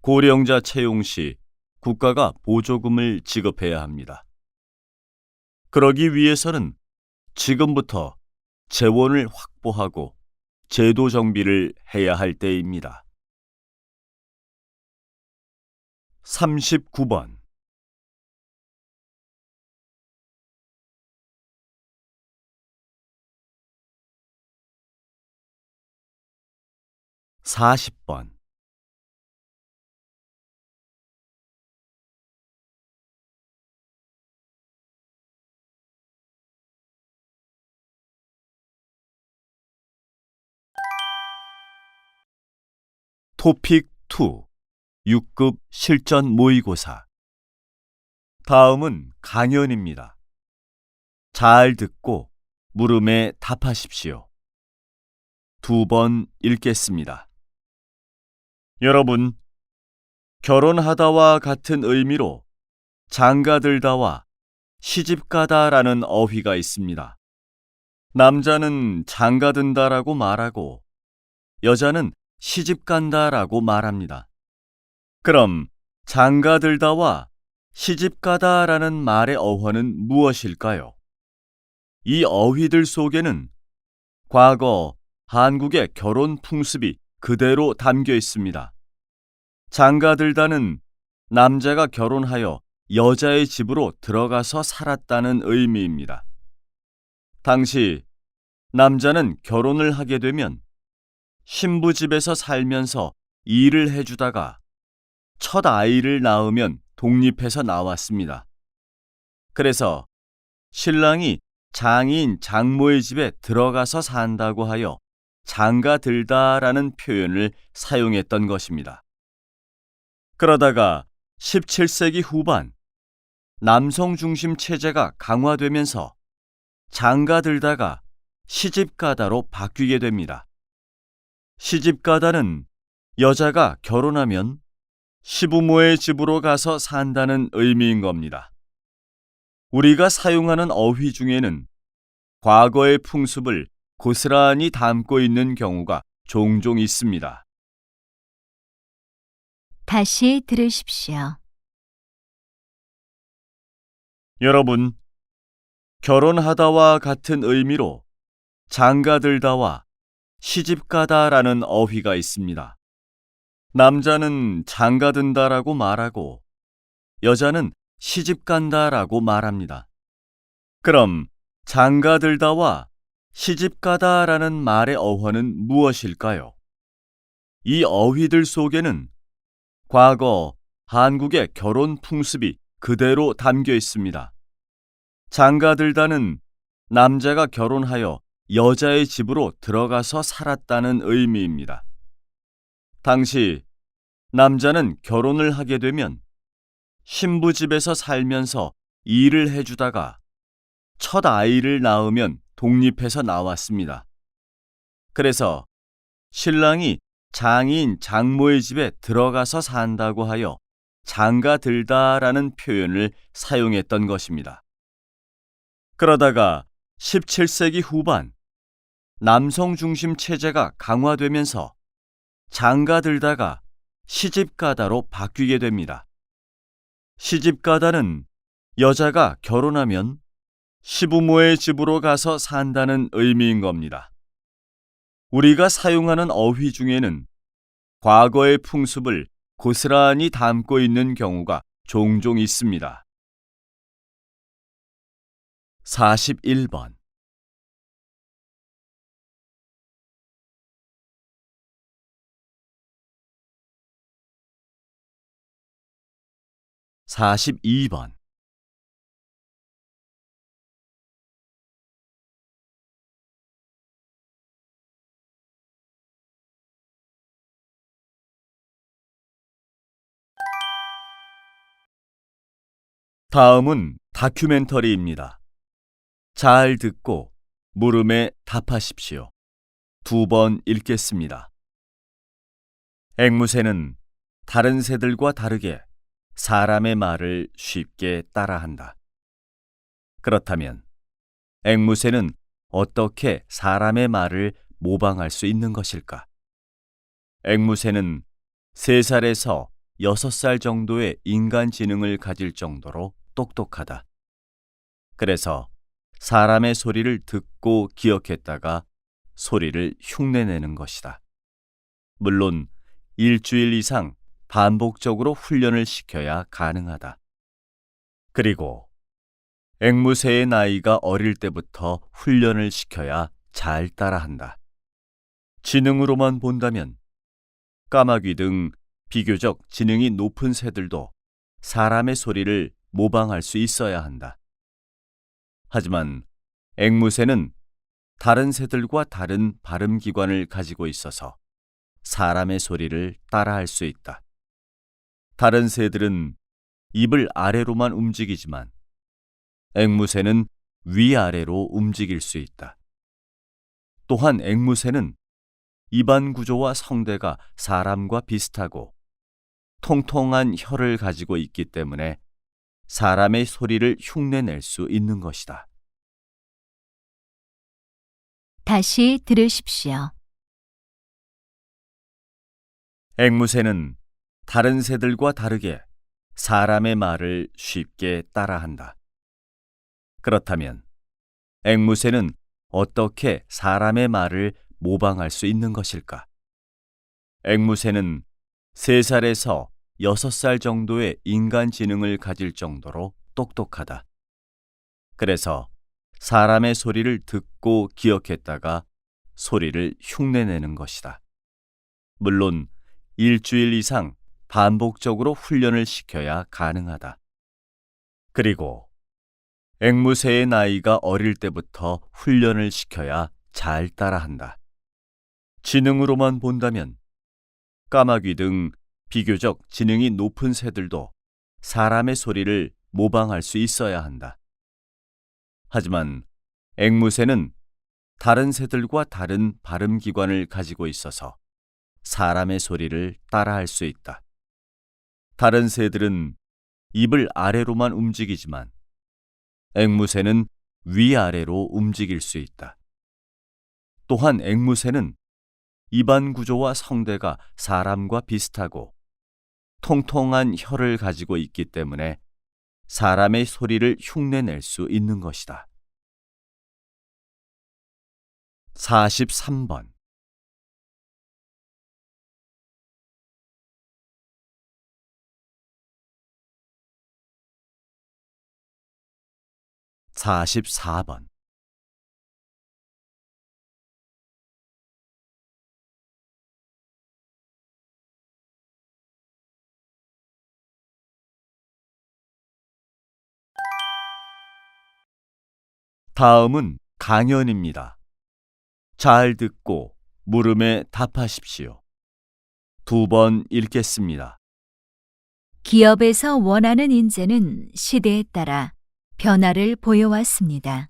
고령자 채용 시 국가가 보조금을 지급해야 합니다. 그러기 위해서는 지금부터 재원을 확보하고 제도 정비를 해야 할 때입니다. 39번 40번 토픽 2 6급 실전 모의고사. 다음은 강연입니다. 잘 듣고 물음에 답하십시오. 2번 읽겠습니다. 여러분, 결혼하다와 같은 의미로 장가들다와 시집가다라는 어휘가 있습니다. 남자는 장가든다라고 말하고 여자는 시집간다라고 말합니다. 그럼 장가들다와 시집가다라는 말의 어원은 무엇일까요? 이 어휘들 속에는 과거 한국의 결혼 풍습이 그대로 담겨 있습니다. 장가들다는 남자가 결혼하여 여자의 집으로 들어가서 살았다는 의미입니다. 당시 남자는 결혼을 하게 되면 신부 집에서 살면서 일을 해주다가 첫 아이를 낳으면 독립해서 나왔습니다. 그래서 신랑이 장인 장모의 집에 들어가서 산다고 하여 장가들다라는 표현을 사용했던 것입니다. 그러다가 17세기 후반 남성 중심 체제가 강화되면서 장가들다가 시집가다로 바뀌게 됩니다. 시집가다는 여자가 결혼하면 시부모의 집으로 가서 산다는 의미인 겁니다. 우리가 사용하는 어휘 중에는 과거의 풍습을 고스란히 담고 있는 경우가 종종 있습니다. 다시 들으십시오. 여러분, 결혼하다와 같은 의미로 장가들다와 시집가다라는 어휘가 있습니다. 남자는 장가든다라고 말하고 여자는 시집간다라고 말합니다. 그럼 장가들다와 시집가다라는 말의 어원은 무엇일까요? 이 어휘들 속에는 과거 한국의 결혼 풍습이 그대로 담겨 있습니다. 장가들다는 남자가 결혼하여 여자의 집으로 들어가서 살았다는 의미입니다. 당시 남자는 결혼을 하게 되면 신부 집에서 살면서 일을 해주다가 첫 아이를 낳으면 독립해서 나왔습니다. 그래서 신랑이 장인 장모의 집에 들어가서 산다고 하여 장가들다라는 표현을 사용했던 것입니다. 그러다가 17세기 후반 남성 중심 체제가 강화되면서 장가들다가 시집가다로 바뀌게 됩니다. 시집가다는 여자가 결혼하면 시부모의 집으로 가서 산다는 의미인 겁니다. 우리가 사용하는 어휘 중에는 과거의 풍습을 고스란히 담고 있는 경우가 종종 있습니다. 41번 42번 다음은 다큐멘터리입니다. 잘 듣고 물음에 답하십시오. 2번 읽겠습니다. 앵무새는 다른 새들과 다르게 사람의 말을 쉽게 따라한다. 그렇다면 앵무새는 어떻게 사람의 말을 모방할 수 있는 것일까? 앵무새는 3살에서 6살 정도의 인간 지능을 가질 정도로 똑똑하다. 그래서 사람의 소리를 듣고 기억했다가 소리를 흉내내는 것이다. 물론 일주일 이상 반복적으로 훈련을 시켜야 가능하다. 그리고 앵무새의 나이가 어릴 때부터 훈련을 시켜야 잘 따라한다. 지능으로만 본다면 까마귀 등 비교적 지능이 높은 새들도 사람의 소리를 모방할 수 있어야 한다. 하지만 앵무새는 다른 새들과 다른 발음기관을 가지고 있어서 사람의 소리를 따라할 수 있다. 다른 새들은 입을 아래로만 움직이지만 앵무새는 위아래로 움직일 수 있다. 또한 앵무새는 입안 구조와 성대가 사람과 비슷하고 통통한 혀를 가지고 있기 때문에 사람의 소리를 흉내낼 수 있는 것이다. 다시 들으십시오. 앵무새는 다른 새들과 다르게 사람의 말을 쉽게 따라한다. 그렇다면 앵무새는 어떻게 사람의 말을 모방할 수 있는 것일까? 앵무새는 3살에서 6살 정도의 인간 지능을 가질 정도로 똑똑하다. 그래서 사람의 소리를 듣고 기억했다가 소리를 흉내내는 것이다. 물론 일주일 이상 반복적으로 훈련을 시켜야 가능하다. 그리고 앵무새의 나이가 어릴 때부터 훈련을 시켜야 잘 따라한다. 지능으로만 본다면 까마귀 등 비교적 지능이 높은 새들도 사람의 소리를 모방할 수 있어야 한다. 하지만 앵무새는 다른 새들과 다른 발음 기관을 가지고 있어서 사람의 소리를 따라할 수 있다. 다른 새들은 입을 아래로만 움직이지만 앵무새는 위아래로 움직일 수 있다. 또한 앵무새는 입안 구조와 성대가 사람과 비슷하고 통통한 혀를 가지고 있기 때문에 사람의 소리를 흉내낼 수 있는 것이다. 43번 44번 다음은 강연입니다. 잘 듣고 물음에 답하십시오. 2번 읽겠습니다. 기업에서 원하는 인재는 시대에 따라 변화를 보여왔습니다.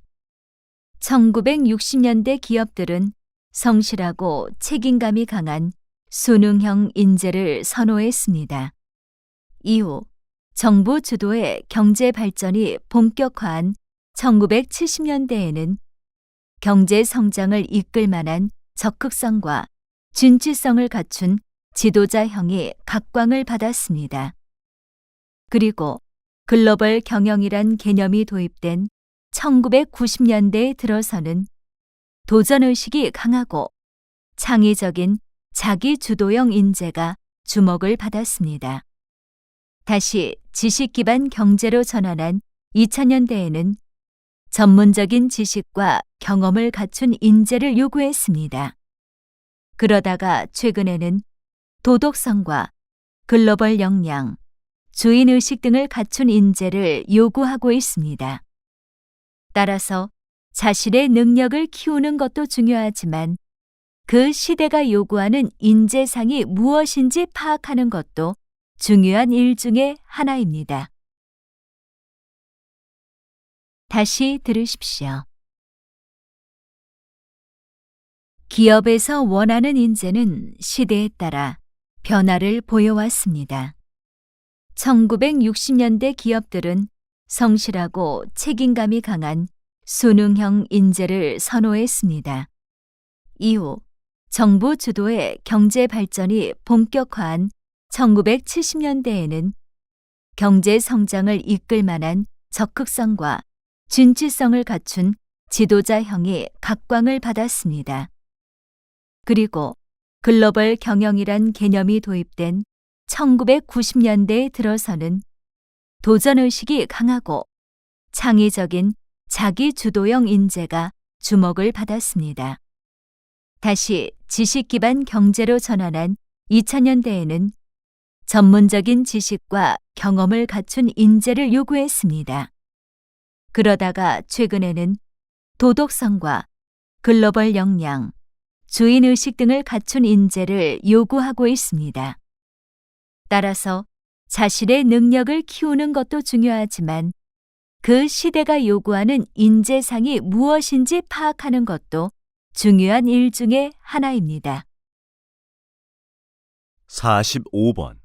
1960년대 기업들은 성실하고 책임감이 강한 수능형 인재를 선호했습니다. 이후 정부 주도의 경제 발전이 본격화한 1970년대에는 경제 성장을 이끌 만한 적극성과 진취성을 갖춘 지도자형이 각광을 받았습니다. 그리고 글로벌 경영이란 개념이 도입된 1990년대에 들어서는 도전의식이 강하고 창의적인 자기주도형 인재가 주목을 받았습니다. 다시 지식 기반 경제로 전환한 2000년대에는 전문적인 지식과 경험을 갖춘 인재를 요구했습니다. 그러다가 최근에는 도덕성과 글로벌 역량, 주인의식 등을 갖춘 인재를 요구하고 있습니다. 따라서 자신의 능력을 키우는 것도 중요하지만 그 시대가 요구하는 인재상이 무엇인지 파악하는 것도 중요한 일 중에 하나입니다. 다시 들으십시오. 기업에서 원하는 인재는 시대에 따라 변화를 보여왔습니다. 1960년대 기업들은 성실하고 책임감이 강한 수능형 인재를 선호했습니다. 이후 정부 주도의 경제 발전이 본격화한 1970년대에는 경제 성장을 이끌 만한 적극성과 진취성을 갖춘 지도자형이 각광을 받았습니다. 그리고 글로벌 경영이란 개념이 도입된 1990년대에 들어서는 도전의식이 강하고 창의적인 자기주도형 인재가 주목을 받았습니다. 다시 지식 기반 경제로 전환한 2000년대에는 전문적인 지식과 경험을 갖춘 인재를 요구했습니다. 그러다가 최근에는 도덕성과 글로벌 역량, 주인의식 등을 갖춘 인재를 요구하고 있습니다. 따라서 자신의 능력을 키우는 것도 중요하지만 그 시대가 요구하는 인재상이 무엇인지 파악하는 것도 중요한 일 중에 하나입니다. 45번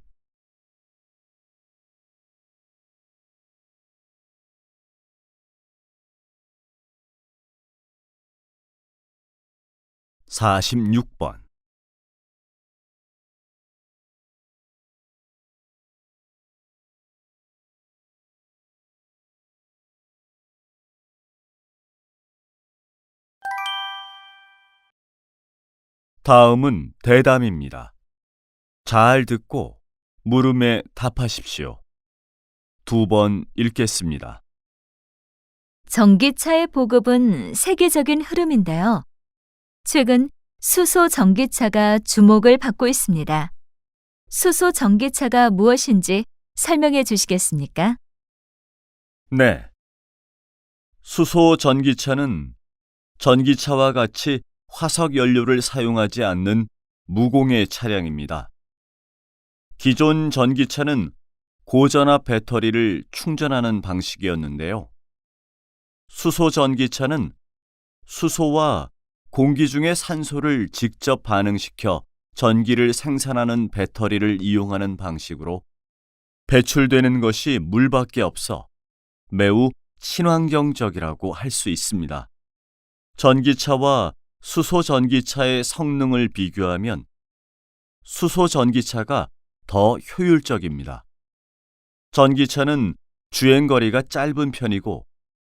46번 다음은 대담입니다. 잘 듣고 물음에 답하십시오. 2번 읽겠습니다. 전기차의 보급은 세계적인 흐름인데요. 최근 수소 전기차가 주목을 받고 있습니다. 수소 전기차가 무엇인지 설명해 주시겠습니까? 네. 수소 전기차는 전기차와 같이 화석 연료를 사용하지 않는 무공해 차량입니다. 기존 전기차는 고전압 배터리를 충전하는 방식이었는데요. 수소 전기차는 수소와 공기 중의 산소를 직접 반응시켜 전기를 생산하는 배터리를 이용하는 방식으로 배출되는 것이 물밖에 없어 매우 친환경적이라고 할 수 있습니다. 전기차와 수소 전기차의 성능을 비교하면 수소 전기차가 더 효율적입니다. 전기차는 주행거리가 짧은 편이고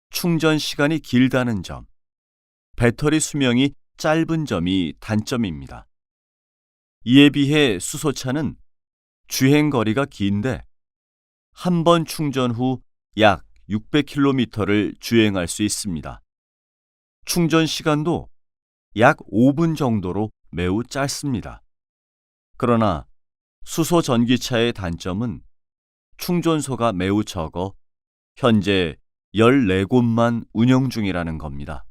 충전 시간이 길다는 점, 배터리 수명이 짧은 점이 단점입니다. 이에 비해 수소차는 주행거리가 긴데 한 번 충전 후 약 600km를 주행할 수 있습니다. 충전 시간도 약 5분 정도로 매우 짧습니다. 그러나 수소 전기차의 단점은 충전소가 매우 적어 현재 14곳만 운영 중이라는 겁니다.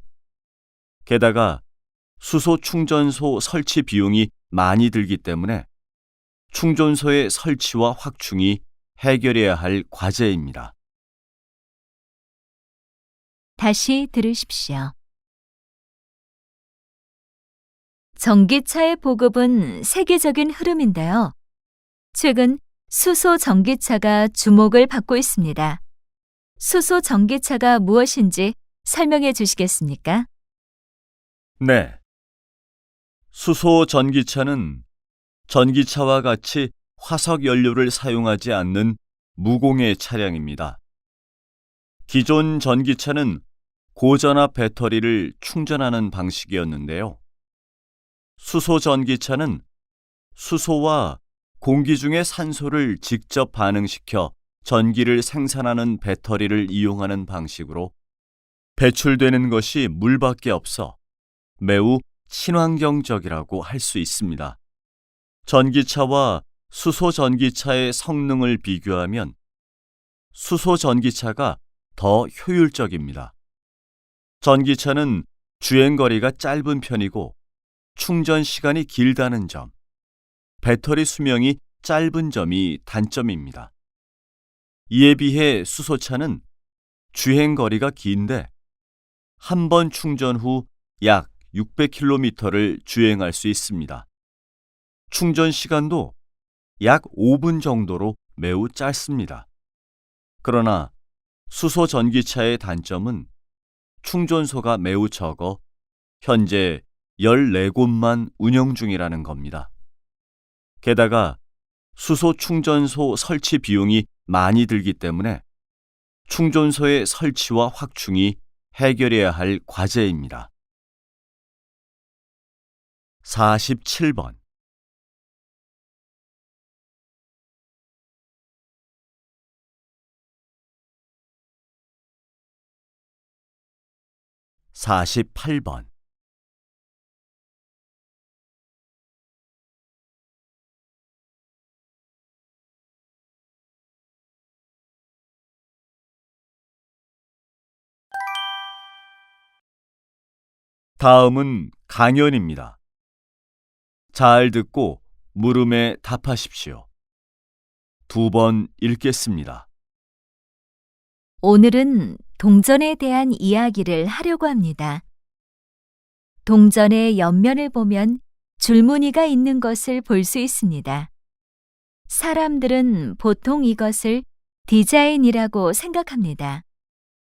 게다가 수소 충전소 설치 비용이 많이 들기 때문에 충전소의 설치와 확충이 해결해야 할 과제입니다. 다시 들으십시오. 전기차의 보급은 세계적인 흐름인데요. 최근 수소 전기차가 주목을 받고 있습니다. 수소 전기차가 무엇인지 설명해 주시겠습니까? 네. 수소 전기차는 전기차와 같이 화석 연료를 사용하지 않는 무공해 차량입니다. 기존 전기차는 고전압 배터리를 충전하는 방식이었는데요. 수소 전기차는 수소와 공기 중의 산소를 직접 반응시켜 전기를 생산하는 배터리를 이용하는 방식으로 배출되는 것이 물밖에 없어 매우 친환경적이라고 할 수 있습니다. 전기차와 수소 전기차의 성능을 비교하면 수소 전기차가 더 효율적입니다. 전기차는 주행거리가 짧은 편이고 충전 시간이 길다는 점, 배터리 수명이 짧은 점이 단점입니다. 이에 비해 수소차는 주행거리가 긴데 한 번 충전 후 약 600km를 주행할 수 있습니다. 충전 시간도 약 5분 정도로 매우 짧습니다. 그러나 수소 전기차의 단점은 충전소가 매우 적어 현재 14곳만 운영 중이라는 겁니다. 게다가 수소 충전소 설치 비용이 많이 들기 때문에 충전소의 설치와 확충이 해결해야 할 과제입니다. 47번 48번 다음은 강연입니다. 잘 듣고 물음에 답하십시오. 2번 읽겠습니다. 오늘은 동전에 대한 이야기를 하려고 합니다. 동전의 옆면을 보면 줄무늬가 있는 것을 볼 수 있습니다. 사람들은 보통 이것을 디자인이라고 생각합니다.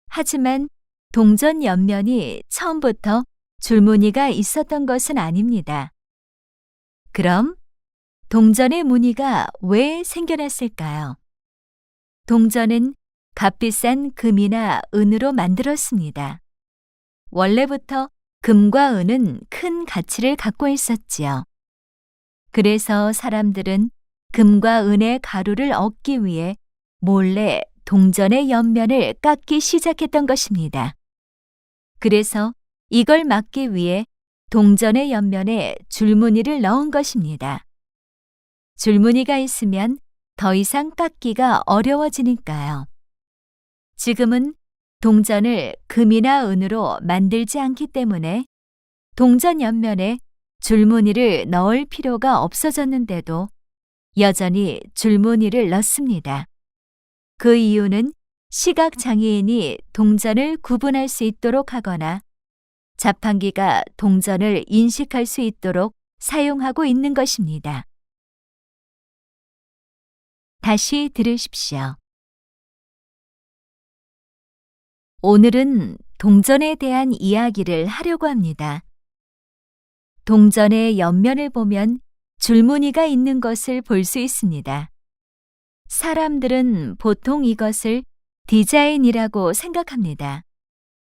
하지만 동전 옆면이 처음부터 줄무늬가 있었던 것은 아닙니다. 그럼 동전의 무늬가 왜 생겨났을까요? 동전은 값비싼 금이나 은으로 만들었습니다. 원래부터 금과 은은 큰 가치를 갖고 있었지요. 그래서 사람들은 금과 은의 가루를 얻기 위해 몰래 동전의 옆면을 깎기 시작했던 것입니다. 그래서 이걸 막기 위해 동전의 옆면에 줄무늬를 넣은 것입니다. 줄무늬가 있으면 더 이상 깎기가 어려워지니까요. 지금은 동전을 금이나 은으로 만들지 않기 때문에 동전 옆면에 줄무늬를 넣을 필요가 없어졌는데도 여전히 줄무늬를 넣습니다. 그 이유는 시각장애인이 동전을 구분할 수 있도록 하거나 자판기가 동전을 인식할 수 있도록 사용하고 있는 것입니다. 다시 들으십시오. 오늘은 동전에 대한 이야기를 하려고 합니다. 동전의 옆면을 보면 줄무늬가 있는 것을 볼 수 있습니다. 사람들은 보통 이것을 디자인이라고 생각합니다.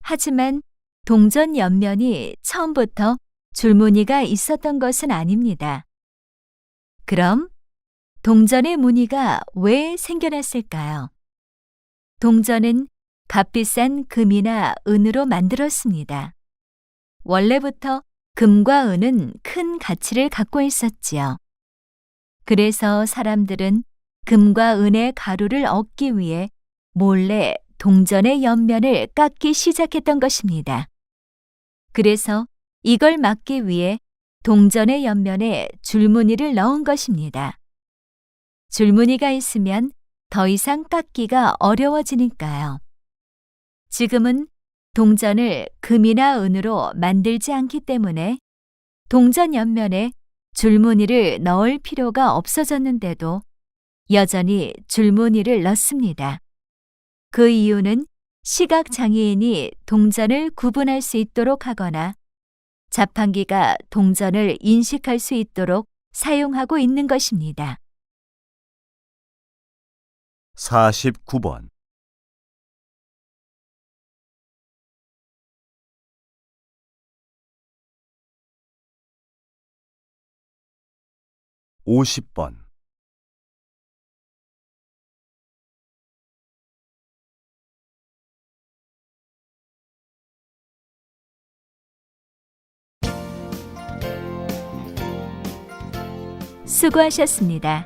하지만 동전 옆면이 처음부터 줄무늬가 있었던 것은 아닙니다. 그럼 동전의 무늬가 왜 생겨났을까요? 동전은 값비싼 금이나 은으로 만들었습니다. 원래부터 금과 은은 큰 가치를 갖고 있었지요. 그래서 사람들은 금과 은의 가루를 얻기 위해 몰래 동전의 옆면을 깎기 시작했던 것입니다. 그래서 이걸 막기 위해 동전의 옆면에 줄무늬를 넣은 것입니다. 줄무늬가 있으면 더 이상 깎기가 어려워지니까요. 지금은 동전을 금이나 은으로 만들지 않기 때문에 동전 옆면에 줄무늬를 넣을 필요가 없어졌는데도 여전히 줄무늬를 넣습니다. 그 이유는 시각장애인이 동전을 구분할 수 있도록 하거나 자판기가 동전을 인식할 수 있도록 사용하고 있는 것입니다. 49번. 50번. '수고하셨습니다.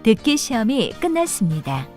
듣기 시험이 끝났습니다.